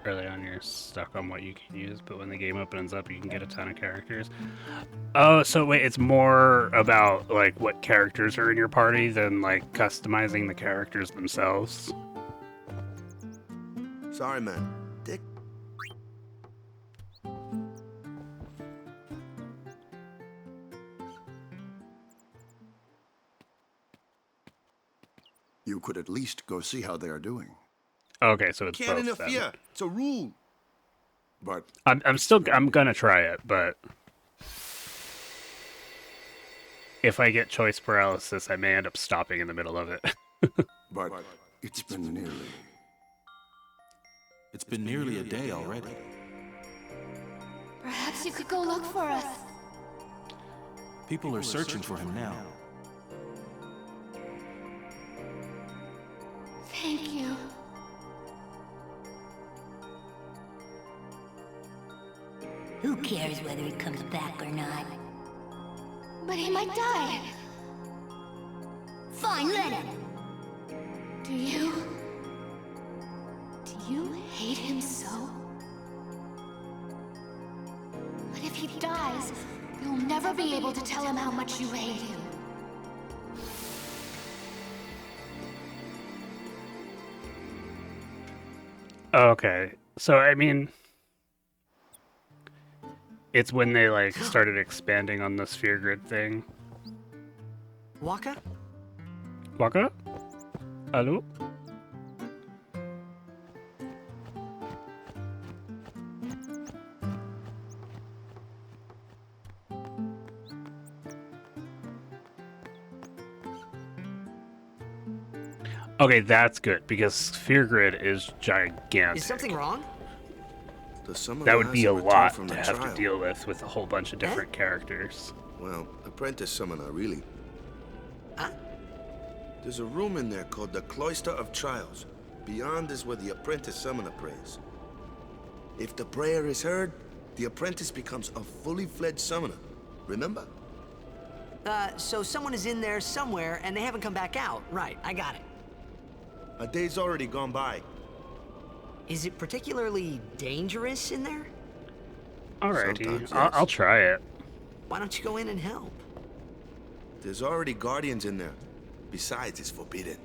Early on, you're stuck on what you can use, but when the game opens up, you can get a ton of characters. Oh, so wait, it's more about like what characters are in your party than like customizing the characters themselves. Sorry, man. Dick. You could at least go see how they are doing. Okay, so it's Can't both then. interfere. It's a rule. But I'm gonna try it, but if I get choice paralysis, I may end up stopping in the middle of it. but it's been nearly. It's been nearly a day already. Perhaps you could go look for us. People are searching for him now. Thank you. Who cares whether he comes back or not? But he might die. Fine, let him. Do you hate him so? But if he dies, you'll never be able to tell him how much you hate him. Okay, so I mean, it's when they like started expanding on the sphere grid thing. Waka? Waka? Hello? Okay, that's good because sphere grid is gigantic. Is something wrong? The summoner That would be a hasn't returned lot from to the have trial. to deal with a whole bunch of different characters. Well, apprentice summoner, really. Huh? There's a room in there called the Cloister of Trials. Beyond is where the apprentice summoner prays. If the prayer is heard, the apprentice becomes a fully fledged summoner. Remember? So someone is in there somewhere and they haven't come back out. Right, I got it. A day's already gone by. Is it particularly dangerous in there? Alrighty, Sometimes, I'll yes. try it. Why don't you go in and help? There's already guardians in there. Besides, it's forbidden.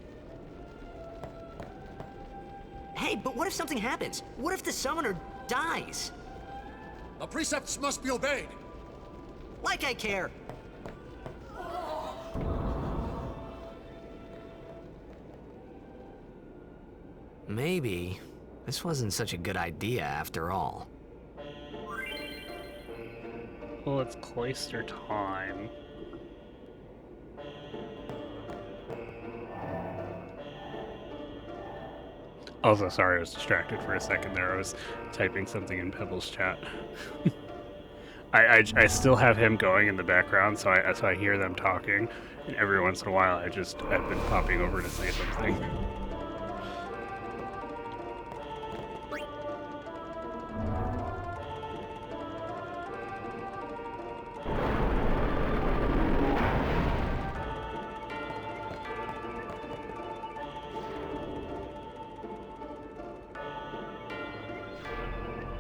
Hey, but what if something happens? What if the summoner dies? The precepts must be obeyed. Like I care. Maybe this wasn't such a good idea after all. Well, it's cloister time. Also, sorry, I was distracted for a second there. I was typing something in Pebble's chat. I still have him going in the background, so I hear them talking, and every once in a while I've been popping over to say something.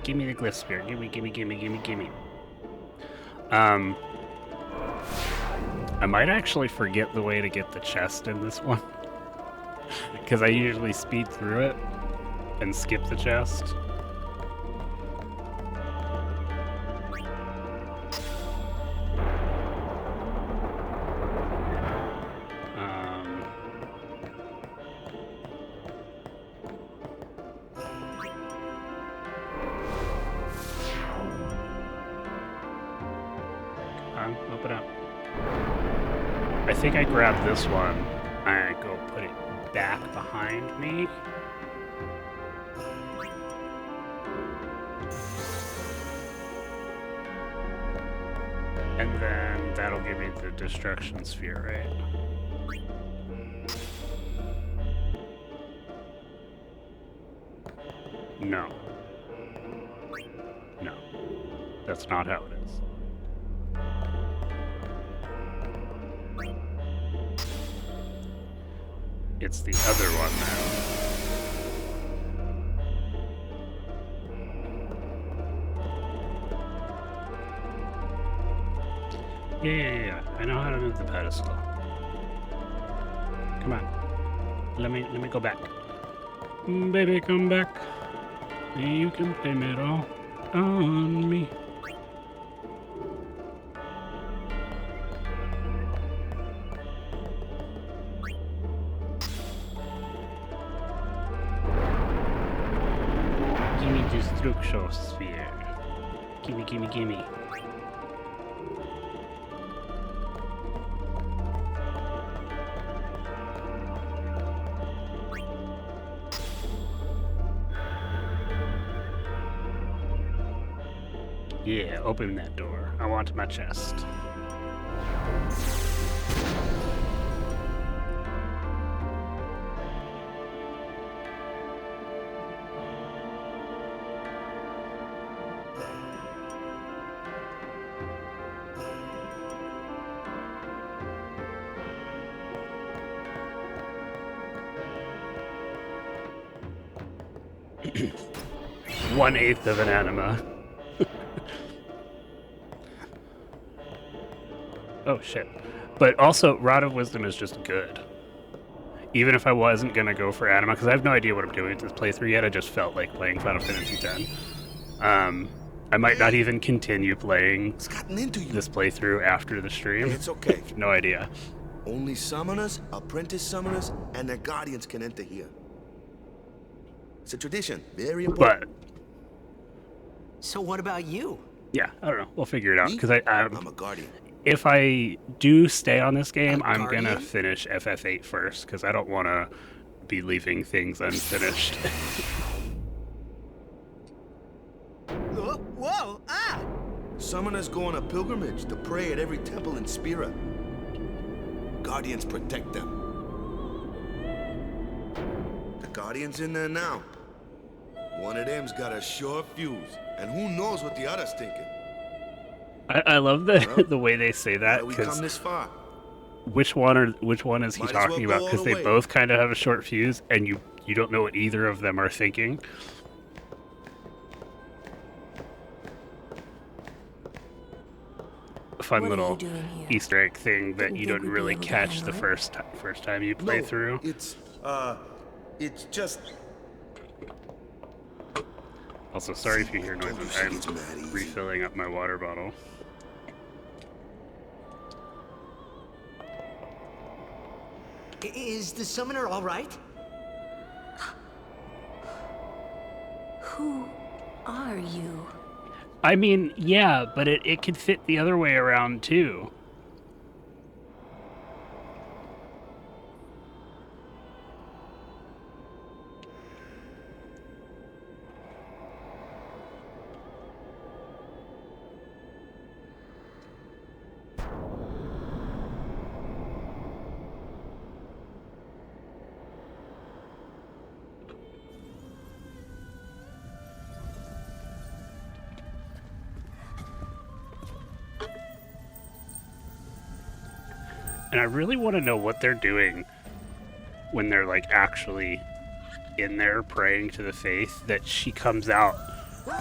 Give me the glyph spear. Gimme. I might actually forget the way to get the chest in this one. Because I usually speed through it and skip the chest. Open up. I think I grab this one and go put it back behind me. And then that'll give me the destruction sphere, right? No. No. That's not how it is. It's the other one now. Yeah. I know how to move the pedestal. Come on. Let me go back. Baby, come back. You can blame it all on me. Gimme destruction sphere. Gimme. Yeah, open that door. I want my chest. One-eighth of an anima. Oh shit. But also, Rod of Wisdom is just good. Even if I wasn't gonna go for anima, because I have no idea what I'm doing with this playthrough yet, I just felt like playing Final Fantasy X. I might not even continue playing this playthrough after the stream. It's okay. No idea. Only summoners, apprentice summoners, and their guardians can enter here. It's a tradition, very important. But so what about you? Yeah, I don't know. We'll figure it out. Because I'm a guardian. If I do stay on this game, I'm gonna finish FF8 first, because I don't want to be leaving things unfinished. Whoa! Ah! Summoners go on a pilgrimage to pray at every temple in Spira. Guardians protect them. The Guardian's in there now. One of them's got a sure fuse, and who knows what the other's thinking. I love the way they say that, we come because this far. which one is he talking about? Because they both kind of have a short fuse, and you don't know what either of them are thinking. Fun little Easter egg thing that you don't really catch the first time you play through. It's just. Also, sorry if you hear noises. I'm refilling up my water bottle. Is the summoner all right? Who are you? I mean, yeah, but it could fit the other way around too. And I really want to know what they're doing when they're like actually in there praying to the faith, that she comes out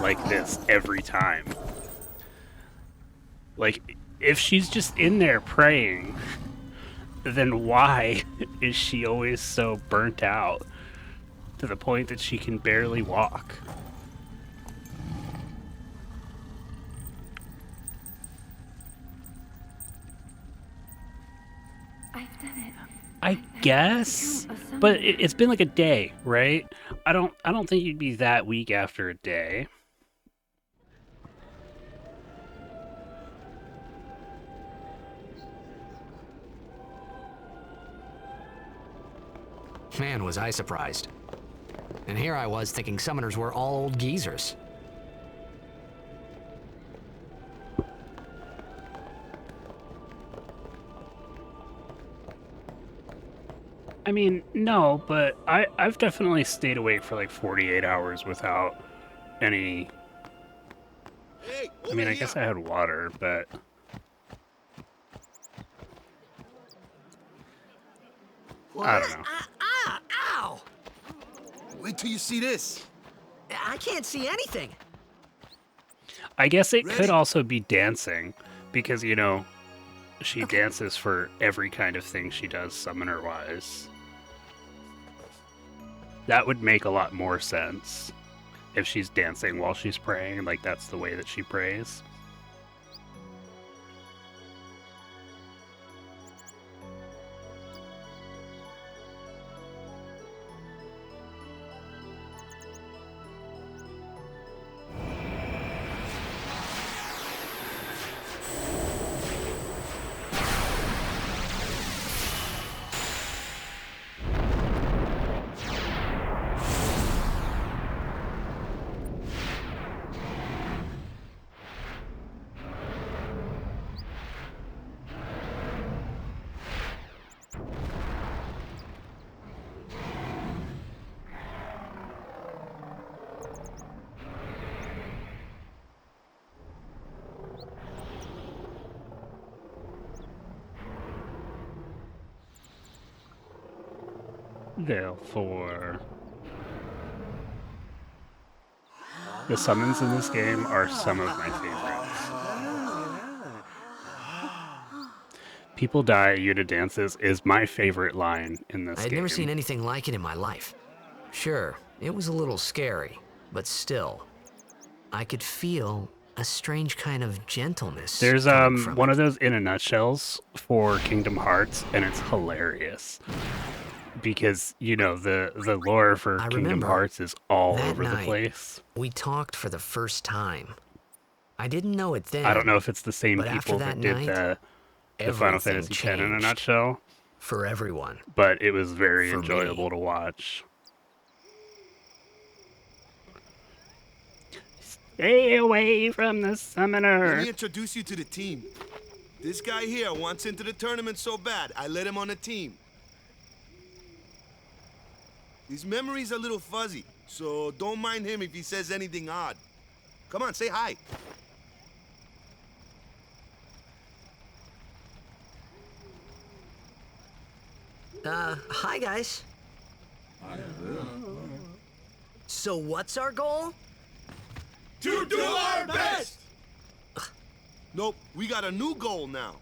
like this every time. Like, if she's just in there praying, then why is she always so burnt out to the point that she can barely walk? I've done it. I guess, but it's been like a day, right? I don't think you'd be that weak after a day. Man, was I surprised. And here I was thinking summoners were all old geezers. I mean, no, but I've definitely stayed awake for like 48 hours without any... I mean, I guess I had water, but... I don't know. Ow! Wait till you see this. I can't see anything. I guess it could also be dancing, because, you know, she dances for every kind of thing she does summoner-wise. That would make a lot more sense if she's dancing while she's praying, like that's the way that she prays. Therefore, the summons in this game are some of my favorites. People die, Yuta dances is my favorite line in this game. I'd never seen anything like it in my life. Sure, it was a little scary, but still, I could feel a strange kind of gentleness. There's one of those in a nutshells for Kingdom Hearts, and it's hilarious. Because, you know, the lore for Kingdom Hearts is all over the place. We talked for the first time. I didn't know it then. I don't know if it's the same people that did the Final Fantasy X in a nutshell. For everyone. But it was very enjoyable to watch. Stay away from the summoner. Let me introduce you to the team. This guy here wants into the tournament so bad, I let him on the team. His memory's a little fuzzy, so don't mind him if he says anything odd. Come on, say hi. Hi guys. So what's our goal? To do our best! Nope, we got a new goal now.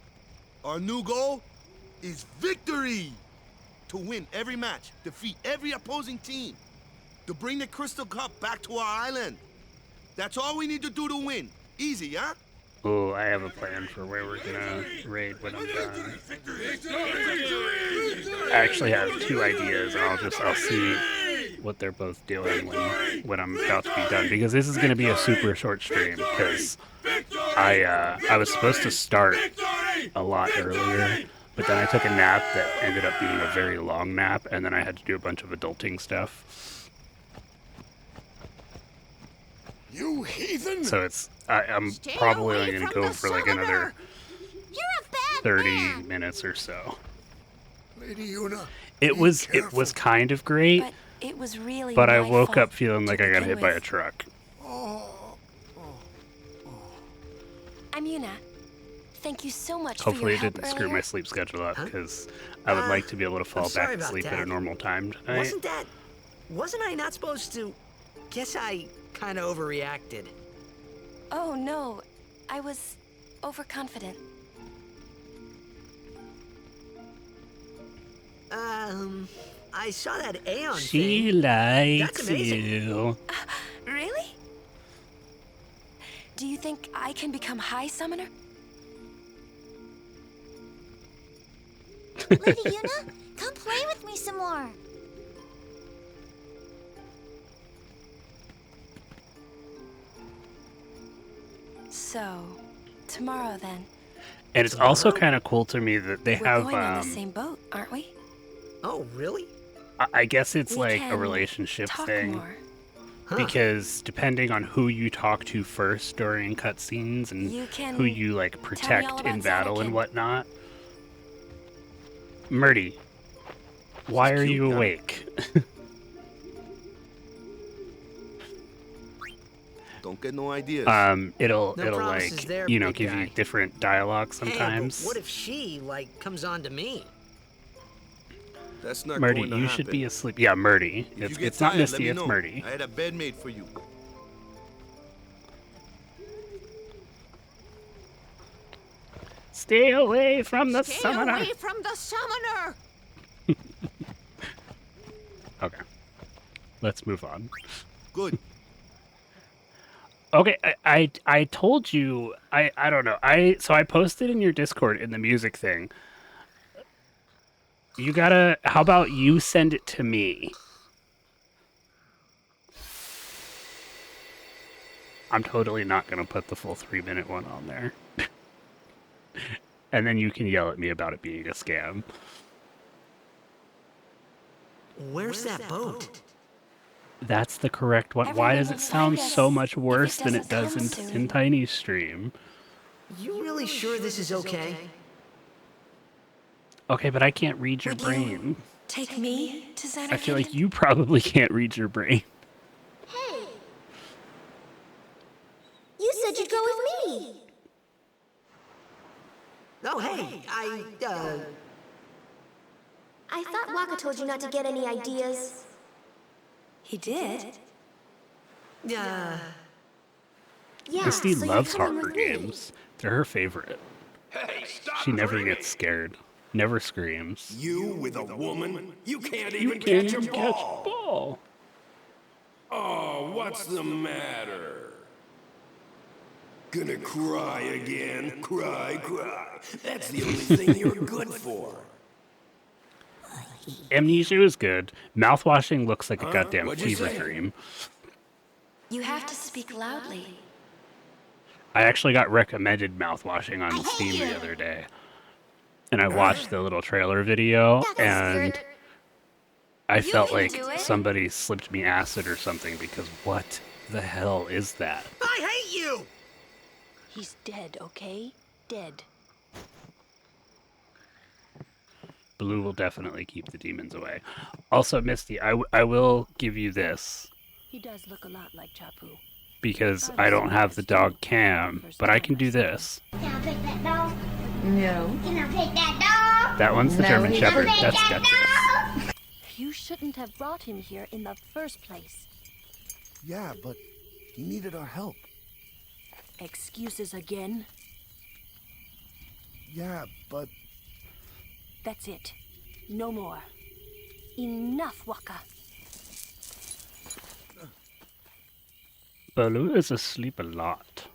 Our new goal is victory! To win every match, defeat every opposing team, to bring the Crystal Cup back to our island. That's all we need to do to win. Easy, huh? Oh, I have a plan for where we're gonna raid when I'm done. I actually have two ideas, and I'll see what they're both doing when I'm about to be done, because this is gonna be a super short stream, because I was supposed to start a lot earlier. But then I took a nap that ended up being a very long nap, and then I had to do a bunch of adulting stuff. You heathen! So I'm probably only going to go for like another 30 minutes or so. Lady Yuna, it was kind of great, but it was really but I woke up feeling like I got hit by a truck. I'm Yuna. Thank you so much Hopefully for your help it didn't screw earlier. my sleep schedule up, because I would like to be able to fall back asleep at a normal time tonight. Wasn't I not supposed to... Guess I kinda overreacted. Oh, no. I was overconfident. I saw that Aeon She thing. likes That's amazing. you. Really? Do you think I can become High Summoner? Lady Yuna, come play with me some more. So, tomorrow then. And it's also kind of cool to me that they We're have, going on the same boat, aren't we? Oh, really? I guess it's We like a can relationship talk thing. more. Because depending on who you talk to first during cutscenes and You can who you like tell me protect all in about battle and Xanakin. whatnot. Murdy, why are you awake? Don't get no ideas. It'll No promises like there, give big you guy. different dialogue Hey, sometimes. but what if she, like, comes on to me? That's not Murdy, going to you happen. should be asleep. Yeah, Murdy. If you get It's not tired, let Misty, me it's know. Murdy. I had a bed made for you. Stay away from the Stay summoner. away from the summoner! Okay, let's move on. Good. Okay, I told you I don't know so I posted in your Discord in the music thing. You gotta. How about you send it to me? I'm totally not gonna put the full 3-minute one on there. And then you can yell at me about it being a scam. Where's that boat? That's the correct one. Why does it sound so much worse than it does doesn't come in Tiny's stream? You really sure this is okay? Okay, but I can't read your Would brain. you take me to Xanakin? I feel like you probably can't read your brain. Hey! You said you'd go with me! Oh, hey, I thought Waka told you not to get any ideas. He did? Yeah, Misty so you're loves coming horror with me. games. They're her favorite. Hey, stop She never dreaming. gets scared. Never screams. You with a woman? You can't You even can't catch even a catch ball. a ball. Oh, what's the matter? Gonna cry again? Cry, cry. That's the only thing you're good for. Amnesia is good. Mouthwashing looks like a goddamn What'd you fever say? dream. You have to speak loudly. I actually got recommended mouthwashing on Steam the other day. And I watched the little trailer video, and I felt like somebody slipped me acid or something, because what the hell is that? I hate you! He's dead, okay? Dead. Blue will definitely keep the demons away. Also, Misty, I will give you this, He does look a lot like Chapu. because I don't have the dog cam, but I can do this. Can I pet that dog? No. Can I pet that dog? That one's the German he Shepherd. Can I pet That's that Duchess. dog? You shouldn't have brought him here in the first place. Yeah, but he needed our help. Excuses again? Yeah, but That's it. No more. Enough, Waka. Baloo is asleep a lot.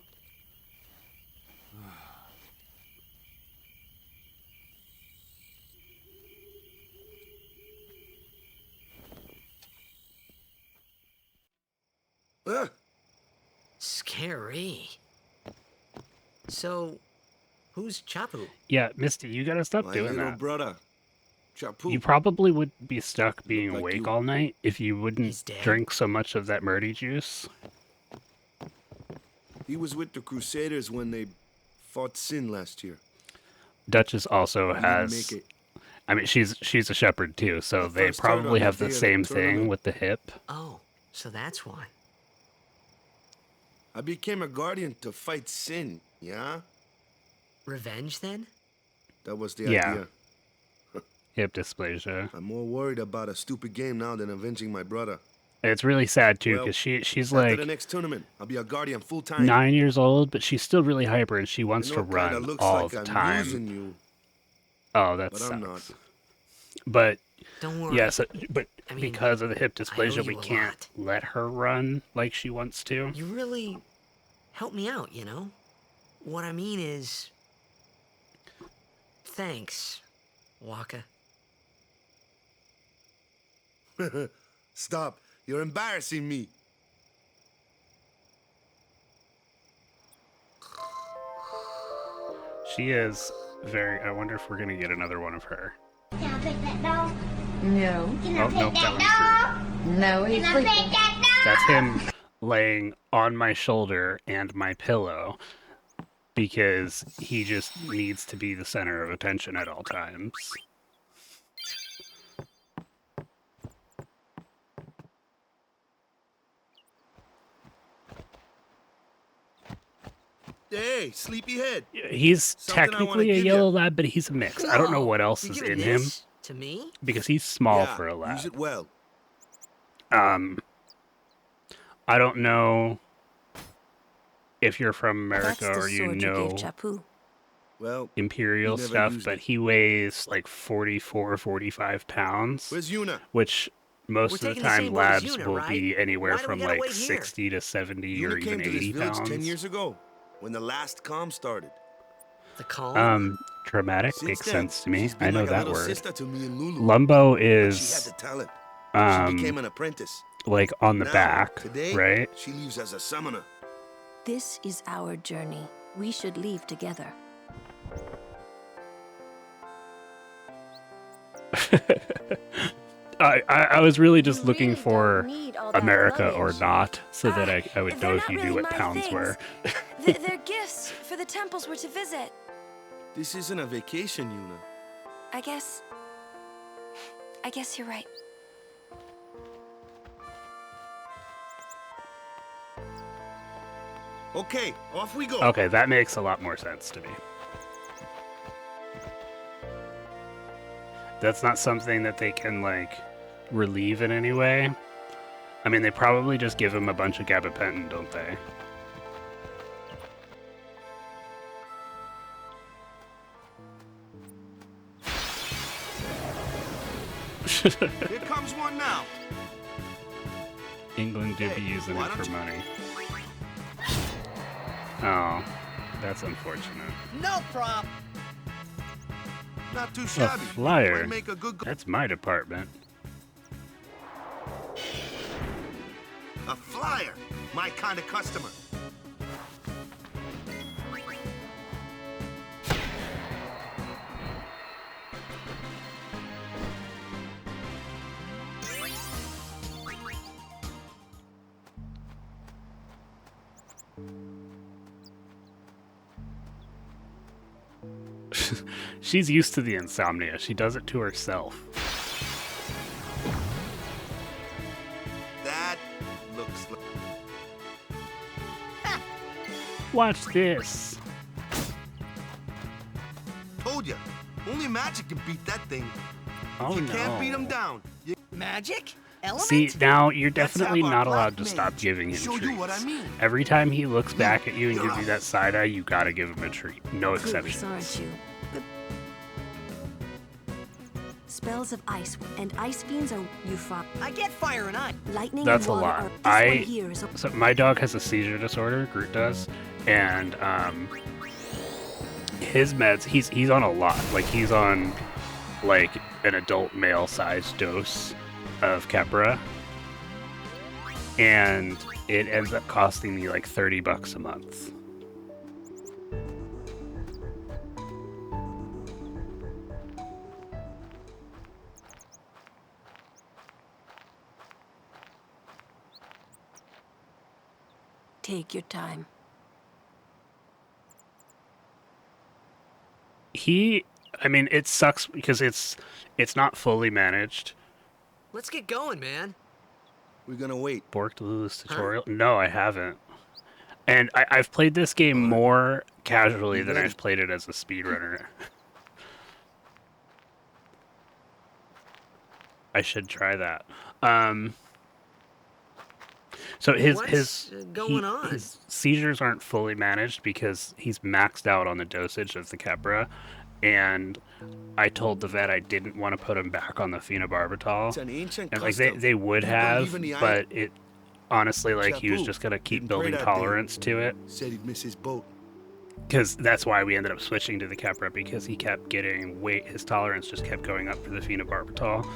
Scary. So, who's Chapu? Yeah, Misty, you gotta stop my doing little that. brother, Chapu. You probably would be stuck being like awake you. all night if you wouldn't He's dead? drink so much of that Murdy juice. He was with the Crusaders when they fought Sin last year. Duchess also He didn't has. make it. I mean, she's a shepherd too, so The they first turn probably on have the the day of the same thing tournament. with the hip. Oh, so that's why. I became a guardian to fight Sin, yeah? Revenge, then? That was the Yeah. idea. Hip dysplasia. I'm more worried about a stupid game now than avenging my brother. It's really sad too Well, because she's after the like next tournament, I'll be a guardian full time. 9 years old, but she's still really hyper and she I wants know to it kinda run looks all like the I'm time. losing you, Oh, that but I'm not. sucks. But Don't worry. yes, but I mean, because of the hip I owe dysplasia, we you a can't lot. let her run like she wants to. You really helped me out, you know? What I mean is... Thanks, Waka. Stop. You're embarrassing me. She is very. I wonder if we're gonna get another one of her. Can I pet that dog? No. Can I Oh, pet nope, that that one's dog? No, he's Can I sleeping. pet that dog? That's him laying on my shoulder and my pillow because he just needs to be the center of attention at all times. Hey, sleepyhead. He's Something I wanna technically a give yellow ya. lab, but he's a mix. I don't know what else You is giving in him this to me? because he's small Yeah, for a lab. use it well. I don't know if you're from America That's the or you sword you know gave Chapu. Well, Imperial he never stuff, used but it. he weighs like 44, 45 pounds, Where's Yuna? which most We're of the taking the time same boat as labs Yuna, will right? be anywhere Why do we from gotta like wait here? 60 to 70 or Yuna even came to this 80 village 10 pounds. years ago, when the last calm started. The calm? Dramatic Since makes then, sense to me. she's I been know like a that little word. sister to me and Lulu. Lumbo But she had is the talent. She became an apprentice. like on the Now, back, today, right? she lives as a summoner. This is our journey. We should leave together. I was really just You looking really for don't need all that America or luggage. not, so that I would They're know not if you really knew what my pounds things. were. They're gifts for the temples we're to visit. This isn't a vacation, Yuna. I guess you're right. Okay, off we go. Okay, that makes a lot more sense to me. That's not something that they can, like, relieve in any way. I mean, they probably just give him a bunch of gabapentin, don't they? Here comes one now. England do be using it for money. Oh, that's unfortunate. No prop. Not too A shabby. flyer? Might make a good That's my department. A flyer. My kind of customer. She's used to the insomnia. She does it to herself. That looks like... Watch this. Told ya. Only magic can beat that thing. Oh, You can't beat no. him down. Magic? Element? See, now you're Let's definitely have our not allowed to black stop mage giving him show you treats. what I mean. Every time he looks back at you and gives you that side eye, you gotta give him a treat. No Clueless, exceptions. aren't you? Spells of ice and ice fiends are you fought. I get fire and ice. Lightning That's a and water lot. are. This one here is a So my dog has a seizure disorder. Groot does, and his meds. He's on a lot. Like he's on like an adult male-sized dose of Keppra, and it ends up costing me like $30 a month. take your time. I mean, it sucks because it's not fully managed. Let's get going, man. We're gonna wait. Borked Lulu's tutorial? No, I haven't. And I've played this game more casually than I've played it as a speedrunner. I should try that. So What's going on? his seizures aren't fully managed because he's maxed out on the dosage of the Keppra, and I told the vet I didn't want to put him back on the phenobarbital. It's an ancient And like custom. they would People have, leave in the but it honestly like he was Chapu just gonna keep didn't pray building that day. tolerance to it. Said he'd miss his boat. Because that's why we ended up switching to the Keppra, because he kept getting weight. His tolerance just kept going up for the phenobarbital,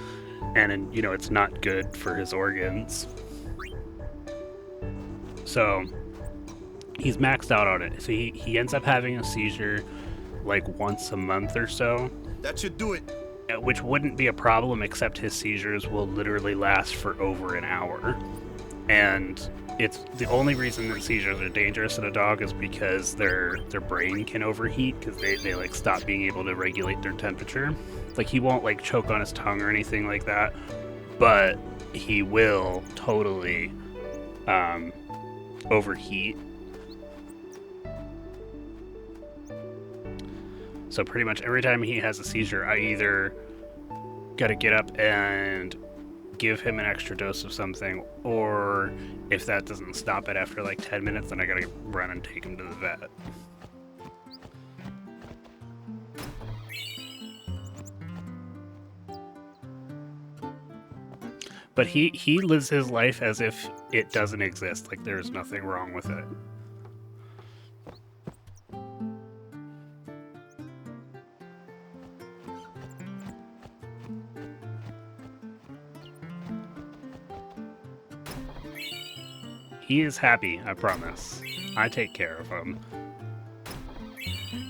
and you know it's not good for his organs. So he's maxed out on it. So he ends up having a seizure like once a month or so. That should do it. Which wouldn't be a problem, except his seizures will literally last for over an hour. And it's the only reason that seizures are dangerous in a dog is because their brain can overheat because they like stop being able to regulate their temperature. Like he won't like choke on his tongue or anything like that, but he will totally overheat. So pretty much every time he has a seizure, I either gotta get up and give him an extra dose of something, or if that doesn't stop it after like 10 minutes, then I gotta run and take him to the vet. But he lives his life as if it doesn't exist, like there's nothing wrong with it. He is happy, I promise. I take care of him.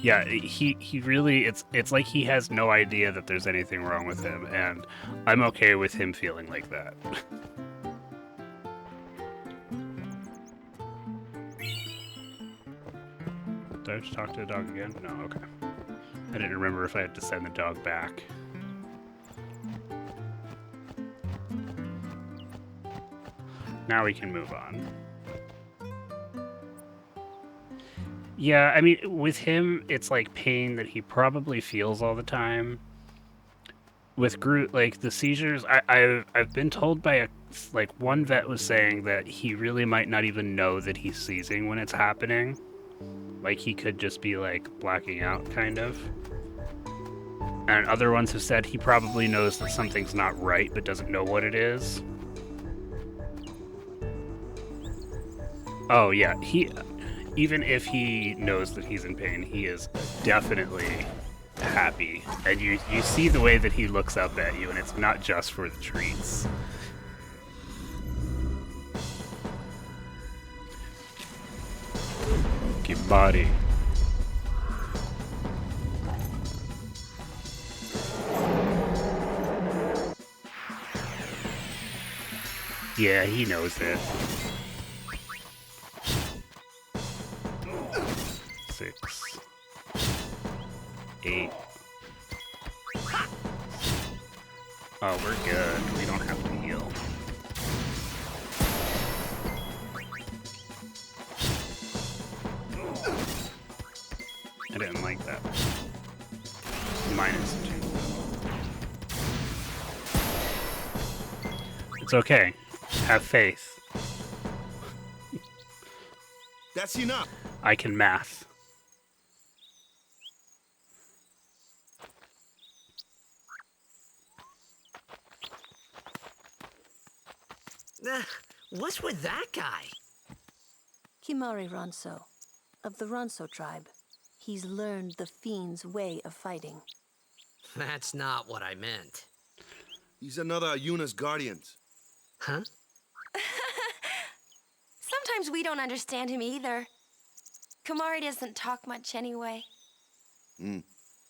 Yeah, he really, it's like he has no idea that there's anything wrong with him, and I'm okay with him feeling like that. Did I just talk to the dog again? No, okay. I didn't remember if I had to send the dog back. Now we can move on. Yeah, I mean, with him, it's like pain that he probably feels all the time. With Groot, like the seizures, I've been told by one vet was saying that he really might not even know that he's seizing when it's happening. Like he could just be like blacking out, kind of. And other ones have said he probably knows that something's not right, but doesn't know what it is. Oh yeah, even if he knows that he's in pain, he is definitely happy. And you see the way that he looks up at you, and it's not just for the treats. Give body. Yeah, he knows it. 6, 8. Oh, we're good. We don't have to heal. I didn't like that. -2. It's okay. Have faith. That's enough. I can math. What's with that guy? Kimari Ronso, of the Ronso tribe. He's learned the fiend's way of fighting. That's not what I meant. He's another Yuna's guardians. Huh? Sometimes we don't understand him either. Kamari doesn't talk much anyway.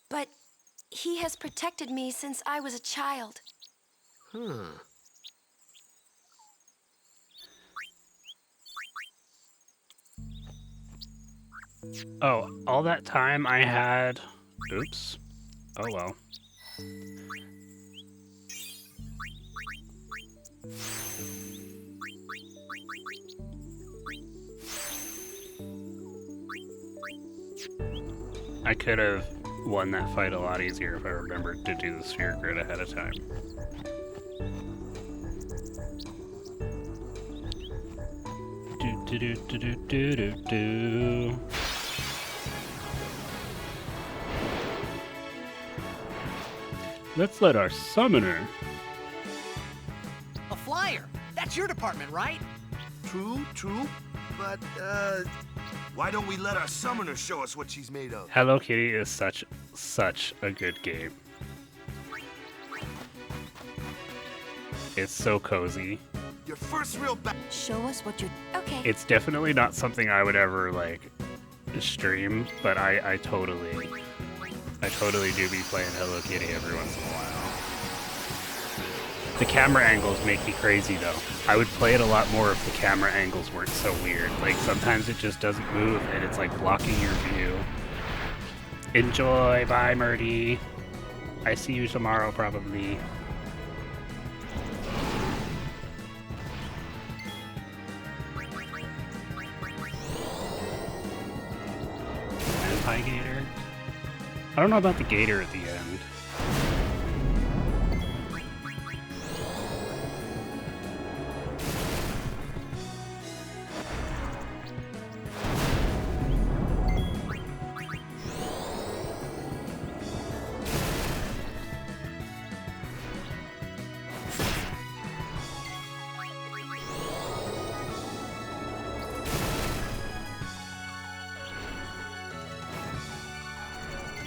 But he has protected me since I was a child. Huh. Oh, all that time I had... Oops. Oh well. I could have won that fight a lot easier if I remembered to do the sphere grid ahead of time. Do-do-do-do-do-do-do. Let's let our summoner. A flyer. That's your department, right? True, but, why don't we let our summoner show us what she's made of? Hello Kitty is such a good game. It's so cozy. Your first real Show us what you're... Okay. It's definitely not something I would ever, like, stream, but I totally do be playing Hello Kitty every once in a while. The camera angles make me crazy, though. I would play it a lot more if the camera angles weren't so weird. Like, sometimes it just doesn't move, and it's, like, blocking your view. Enjoy! Bye, Murdy! I see you tomorrow, probably. Hi, Gator. I don't know about the Gator at the end.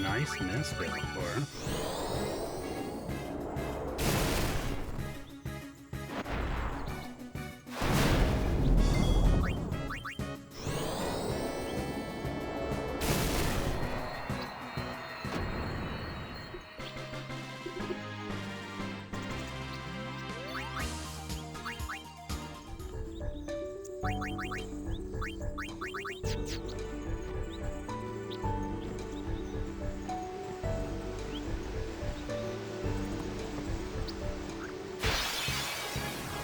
Nice miss there before.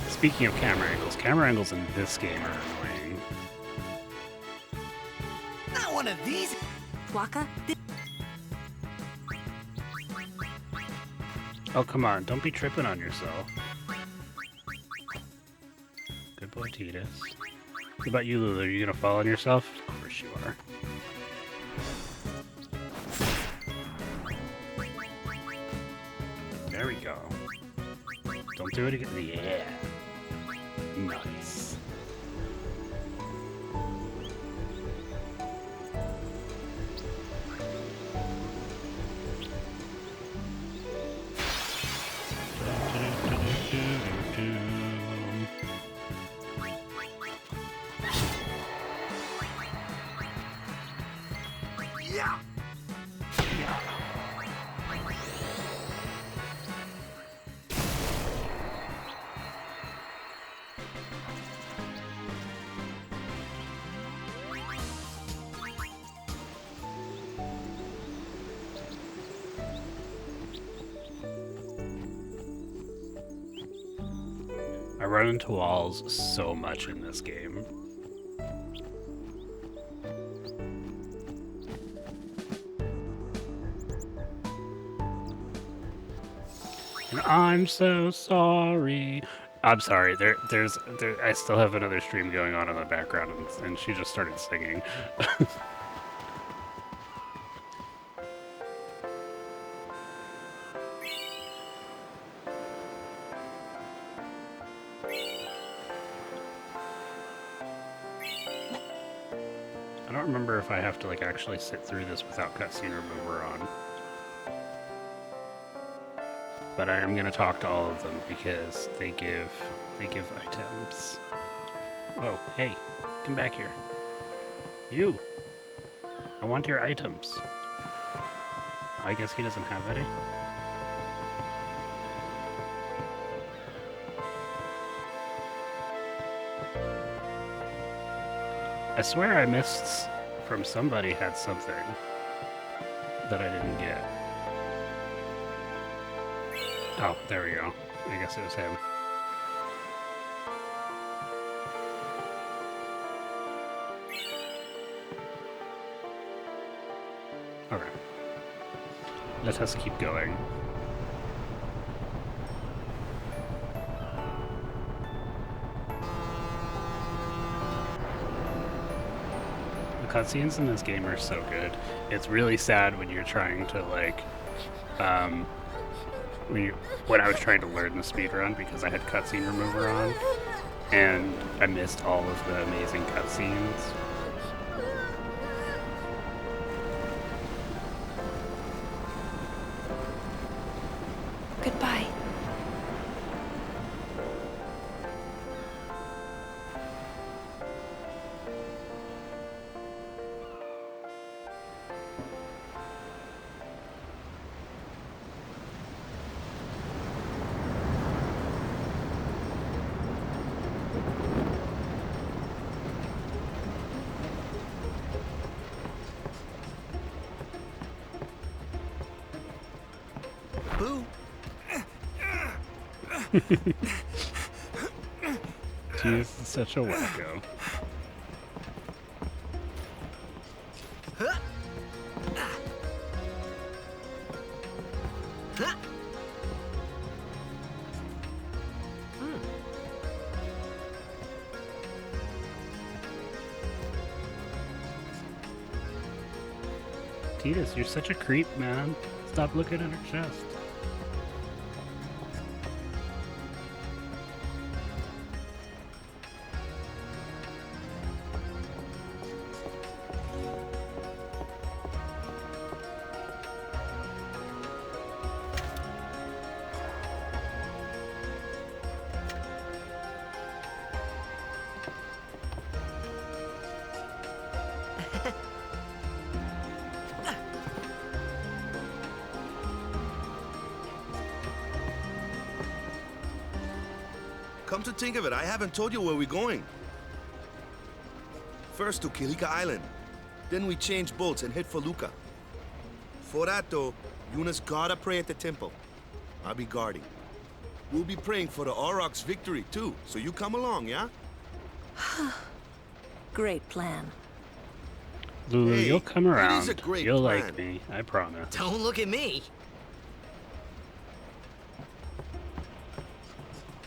Speaking of camera angles in this game are annoying. Not one of these. Waka? Oh, come on, don't be tripping on yourself. Good boy, Titus. What about you, Lulu? Are you gonna fall on yourself? Of course you are. There we go. Don't do it again. Yeah. Nice. Yeah. I run into walls so much in this game. And I'm so sorry. I'm sorry. I still have another stream going on in the background, and she just started singing. I don't remember if I have to like actually sit through this without cutscene remover on. But I am gonna talk to all of them because they give items. Oh, hey, come back here. You! I want your items. I guess he doesn't have any. I swear I missed from somebody had something that I didn't get. Oh, there we go. I guess it was him. Okay. Let us keep going. cutscenes in this game are so good. It's really sad when you're trying to like, when I was trying to learn the speedrun because I had cutscene remover on, and I missed all of the amazing cutscenes. Goodbye. Boo. Jeez, such a wacko. Titus, you're such a creep, man. Stop looking at her chest. Come to think of it, I haven't told you where we're going. First to Kilika Island. Then we change boats and head for Luca. For that though, Yuna's gotta pray at the temple. I'll be guarding. We'll be praying for the Aurochs' victory too, so you come along, yeah? Great plan. Lulu, Hey, you'll come it around. is a great You'll plan. like me, I promise. Don't look at me.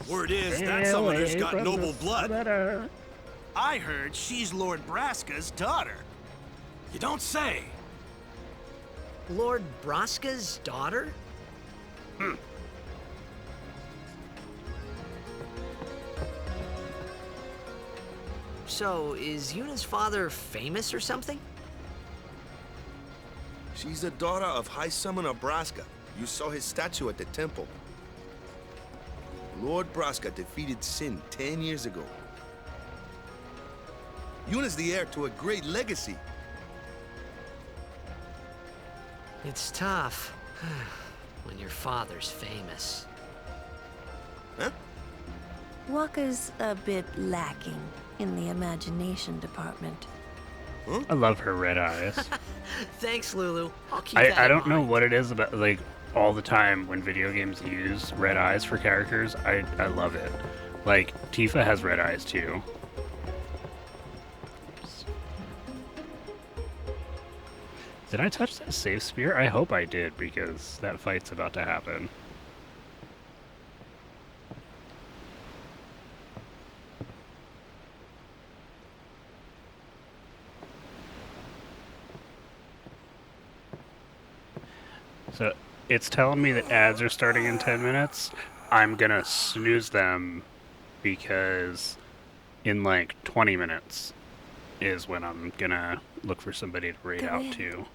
Word is, that summoner's got noble blood. I heard she's Lord Braska's daughter. You don't say. Lord Braska's daughter? So, is Yuna's father famous or something? She's the daughter of High Summoner Braska. You saw his statue at the temple. Lord Braska defeated Sin 10 years ago. Yuna's the heir to a great legacy. It's tough when your father's famous. Huh? Waka's a bit lacking in the imagination department. Huh? I love her red eyes. Thanks, Lulu. I'll keep that I in don't know mind. what it is about, like, all the time when video games use red eyes for characters, I love it. Like, Tifa has red eyes too. Did I touch that save spear? I hope I did, because that fight's about to happen. So, it's telling me that ads are starting in 10 minutes. I'm gonna snooze them because in like 20 minutes is when I'm gonna look for somebody to raid Go out in. to.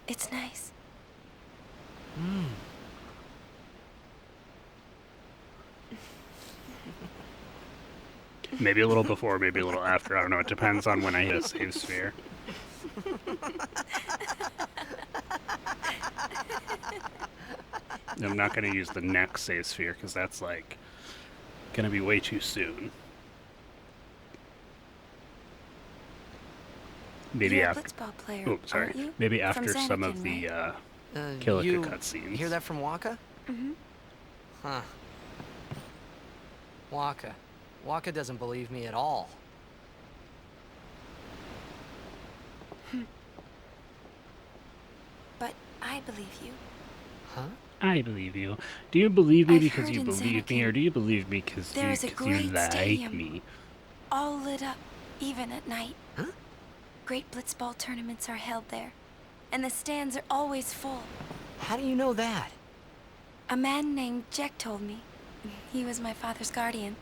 It's nice. Maybe a little before, maybe a little after. I don't know. It depends on when I hit a save sphere. I'm not going to use the next save sphere because that's like going to be way too soon. Maybe You're a after. blitzball player, Oh, sorry. aren't you? Maybe From after some of Zanakin, the right? Kilika You cutscenes. hear that from Waka? Mm-hmm. Huh. Waka. Waka doesn't believe me at all. But I believe you. Huh? I believe you. Do you believe me I've because heard you in believe me, or do you believe me because There is a you great like stadium. me? All lit up, even at night. Huh? Great blitzball tournaments are held there, and the stands are always full. How do you know that? A man named Jack told me. He was my father's guardian.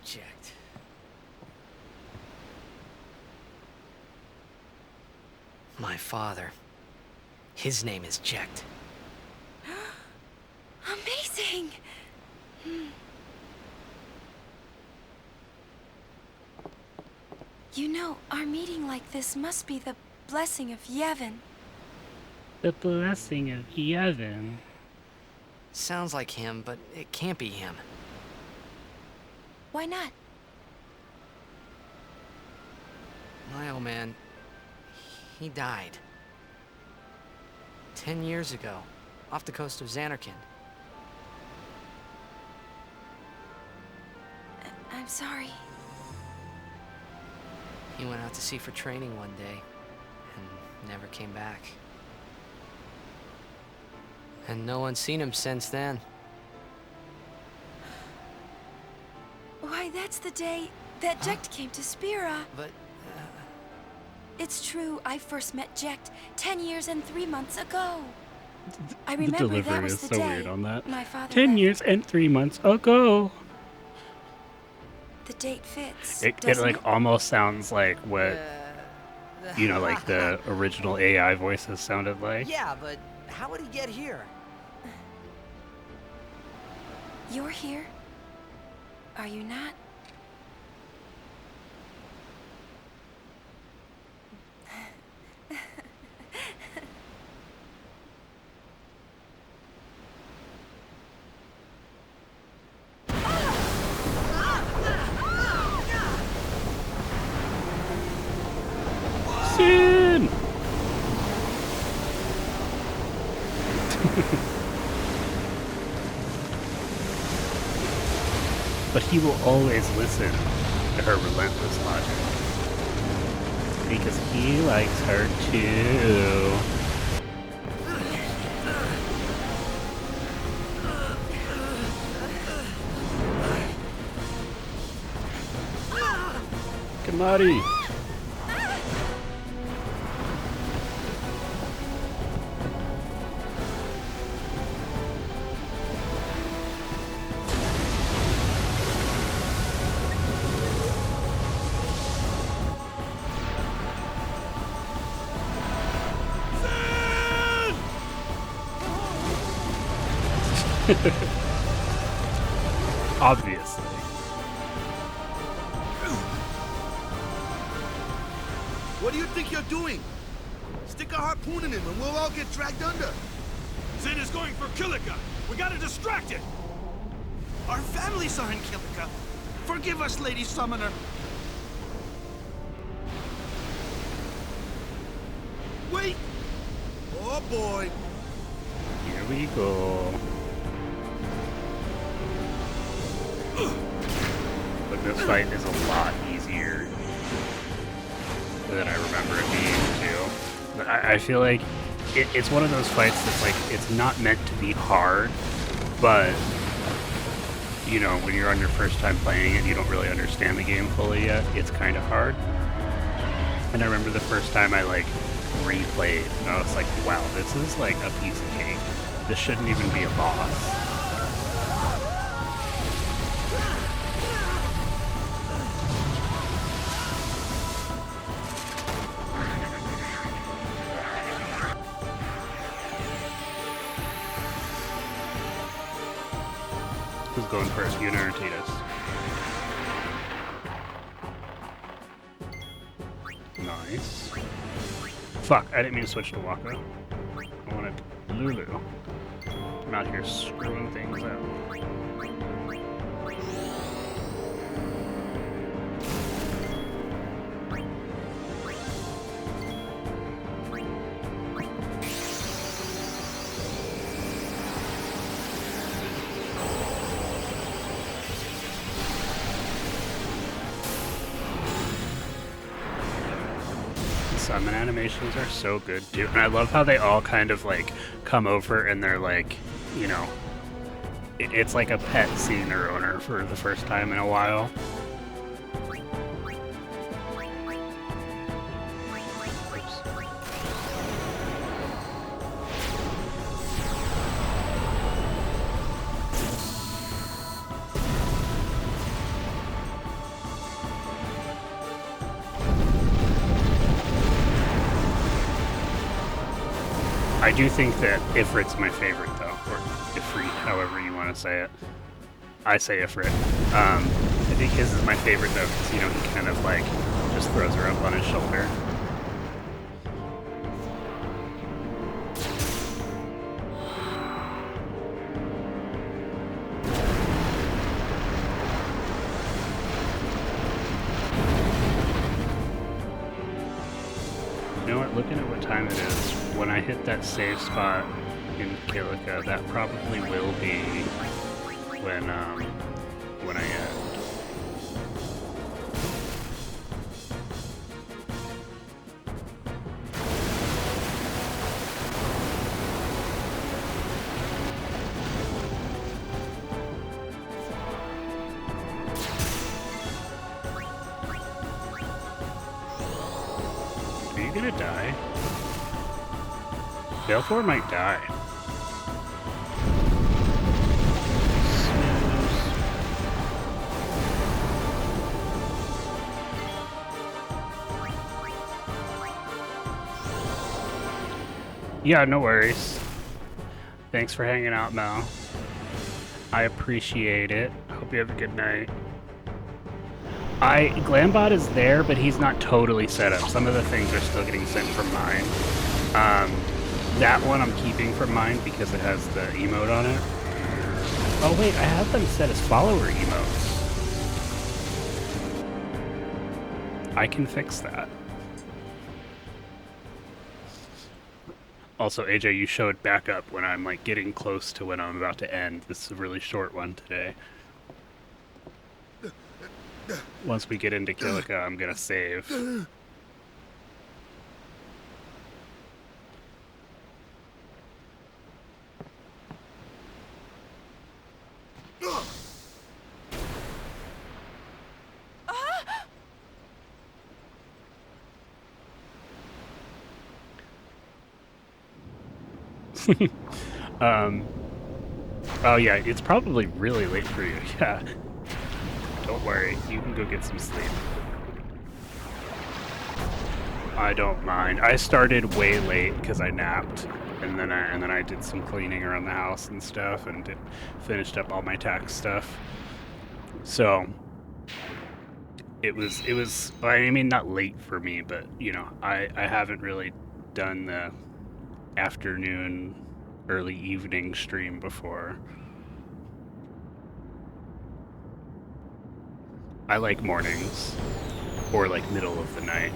Checked. My father. His name is Jecht. Amazing! You know, our meeting like this must be the blessing of Yevon. The blessing of Yevon. Sounds like him, but it can't be him. Why not? My old man, he died. 10 years ago, off the coast of Xanarkand. I'm sorry. He went out to sea for training one day, and never came back. And no one's seen him since then. Why, that's the day that Jecht came to Spira. But, It's true, I first met Jecht 10 years and 3 months ago. I The remember that delivery was is the so day weird on that. my father 10 left. years and 3 months ago. The date fits, It doesn't like it? almost sounds like what, you know, like the original AI voices sounded like. Yeah, but how would he get here? You're here? Are you not? Sin! But he will always listen to her relentless logic. Because he likes her too. Kamari! Obviously. What do you think you're doing? Stick a harpoon in him and we'll all get dragged under. Zin is going for Kilika. We gotta distract it. Our families are in Kilika. Forgive us, Lady Summoner. Wait! Oh boy. Here we go. But this fight is a lot easier than I remember it being too. But I feel like it's one of those fights that's like, it's not meant to be hard, but you know, when you're on your first time playing it, you don't really understand the game fully yet. It's kind of hard. And I remember the first time I like replayed, and I was like, wow, this is like a piece of cake. This shouldn't even be a boss. Who's going first, you or Titus? Nice. Fuck, I didn't mean to switch to Waka. I wanted Lulu. I'm out here screwing things up. Summon animations are so good too, and I love how they all kind of like come over and they're like, you know, it's like a pet seeing their owner for the first time in a while. I do think that Ifrit's my favorite, though, or Ifrit, however you want to say it. I say Ifrit. I think his is my favorite, though, because, you know, he kind of, like, just throws her up on his shoulder. You know what, looking at what time it is, when I hit that save spot in Kilika, that probably will be when I end. Are you gonna die? Balfour might die. Yeah, no worries. Thanks for hanging out, Mel. I appreciate it. Hope you have a good night. Glambot is there, but he's not totally set up. Some of the things are still getting sent from mine. That one I'm keeping from mine because it has the emote on it. Oh wait, I have them set as follower emotes. I can fix that. Also, AJ, you showed back up when I'm like getting close to when I'm about to end. This is a really short one today. Once we get into Kilika, I'm gonna save. Oh yeah, it's probably really late for you. Yeah. Don't worry, you can go get some sleep. I don't mind. I started way late because I napped, and then I did some cleaning around the house and stuff, and finished up all my tax stuff. So it was. I mean, not late for me, but you know, I haven't really done the afternoon, early evening stream before. I like mornings, or like middle of the night.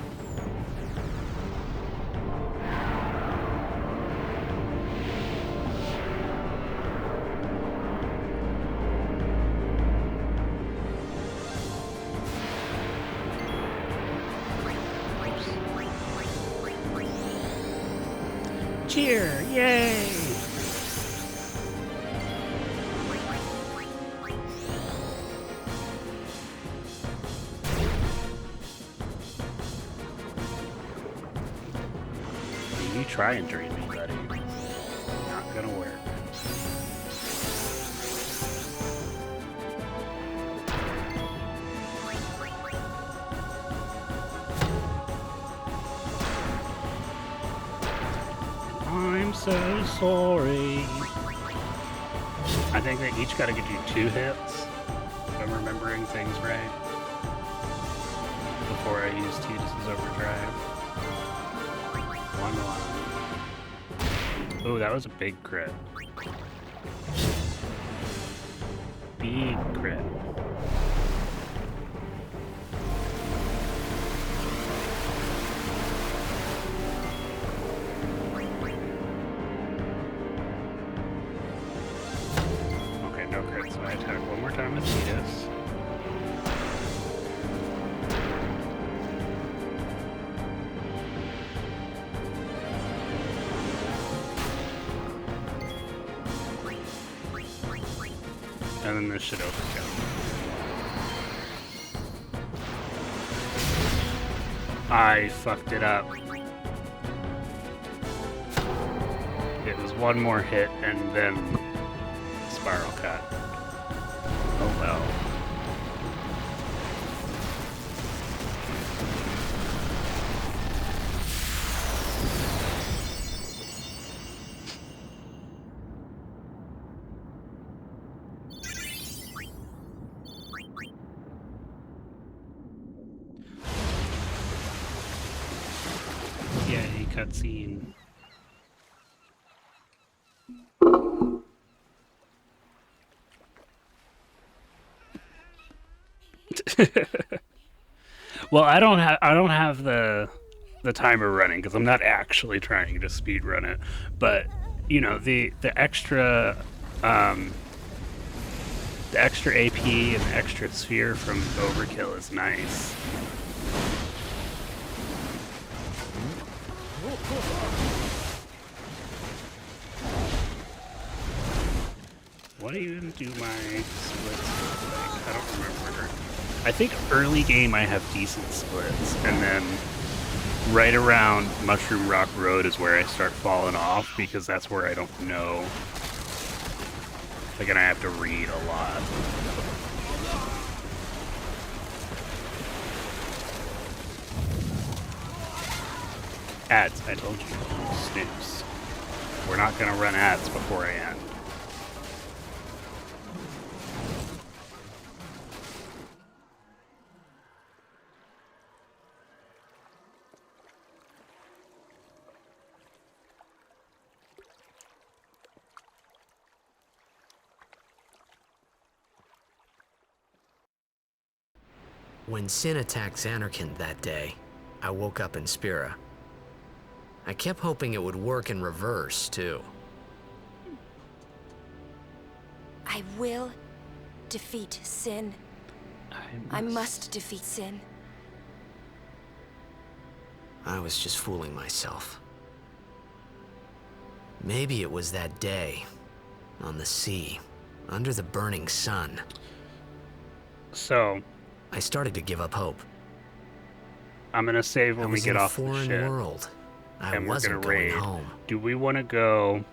Cheer! Yay! You try and dream me, buddy. Not gonna work. I'm so sorry. I think they each gotta get you 2 hits, if I'm remembering things right, before I use Tidus's Overdrive. 1 line. Oh, that was a big crit. Big crit. Okay, no crit, so I attack one more time with Tidus. and then this should overkill. I fucked it up. It was one more hit and then spiral cut. Oh well. Yay, cutscene. Well, I don't have the timer running because I'm not actually trying to speed run it, but you know the extra AP and the extra sphere from overkill is nice. What even do my splits look like? I don't remember. I think early game I have decent splits, and then right around Mushroom Rock Road is where I start falling off because that's where I don't know. Like, and I have to read a lot. Ads, I told you. Snooze. We're not gonna run ads before I end. When Sin attacked Xanarkand that day, I woke up in Spira. I kept hoping it would work in reverse, too. I will defeat Sin. I must defeat Sin. I was just fooling myself. Maybe it was that day, on the sea, under the burning sun. So I started to give up hope. I'm gonna save when we get off the foreign ship. world. I And wasn't we're gonna raid. going home. Do we want to go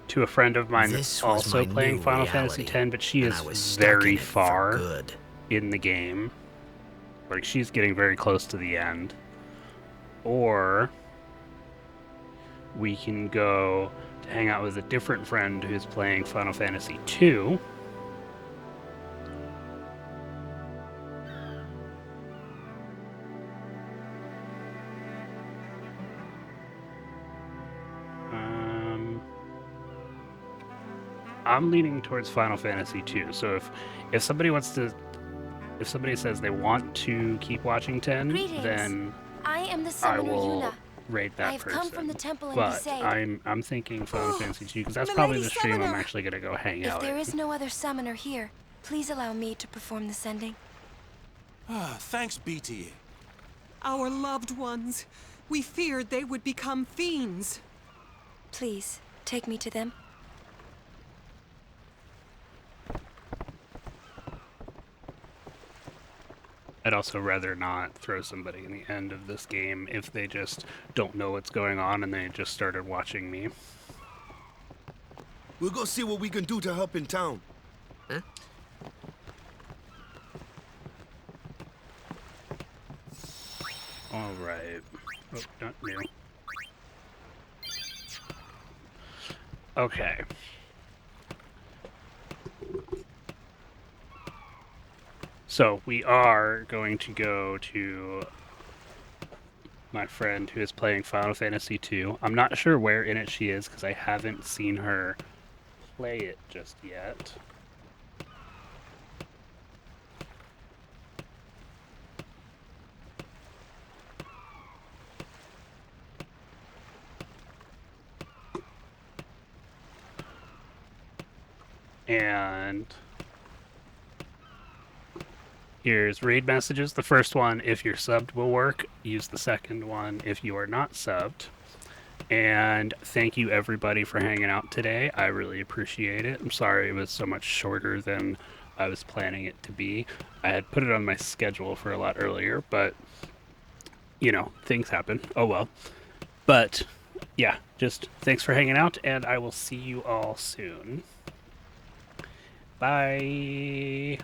to a friend of mine that's This was also my playing new Final reality, Fantasy X, but she and is I was stuck in very it for far good. in the game. Like, she's getting very close to the end. Or we can go to hang out with a different friend who's playing Final Fantasy II. I'm leaning towards Final Fantasy II. So if somebody wants to, if somebody says they want to keep watching 10, Greetings. then I am the I summoner will Yuna. rate that I have person. come from the temple in But Besaid. I'm thinking Final Fantasy II because that's My probably lady the stream I'm summoner. actually gonna go hang If out there in. is no other summoner here, please allow me to perform the sending. Thanks, BT. Our loved ones. We feared they would become fiends. Please, take me to them. I'd also rather not throw somebody in the end of this game if they just don't know what's going on and they just started watching me. We'll go see what we can do to help in town. Huh? All right. Oh, not new. Okay. So we are going to go to my friend who is playing Final Fantasy II. I'm not sure where in it she is because I haven't seen her play it just yet. And here's raid messages. The first one, if you're subbed, will work. Use the second one if you are not subbed. And thank you everybody for hanging out today. I really appreciate it. I'm sorry it was so much shorter than I was planning it to be. I had put it on my schedule for a lot earlier, but you know, things happen. Oh well. But yeah, just thanks for hanging out, and I will see you all soon. Bye.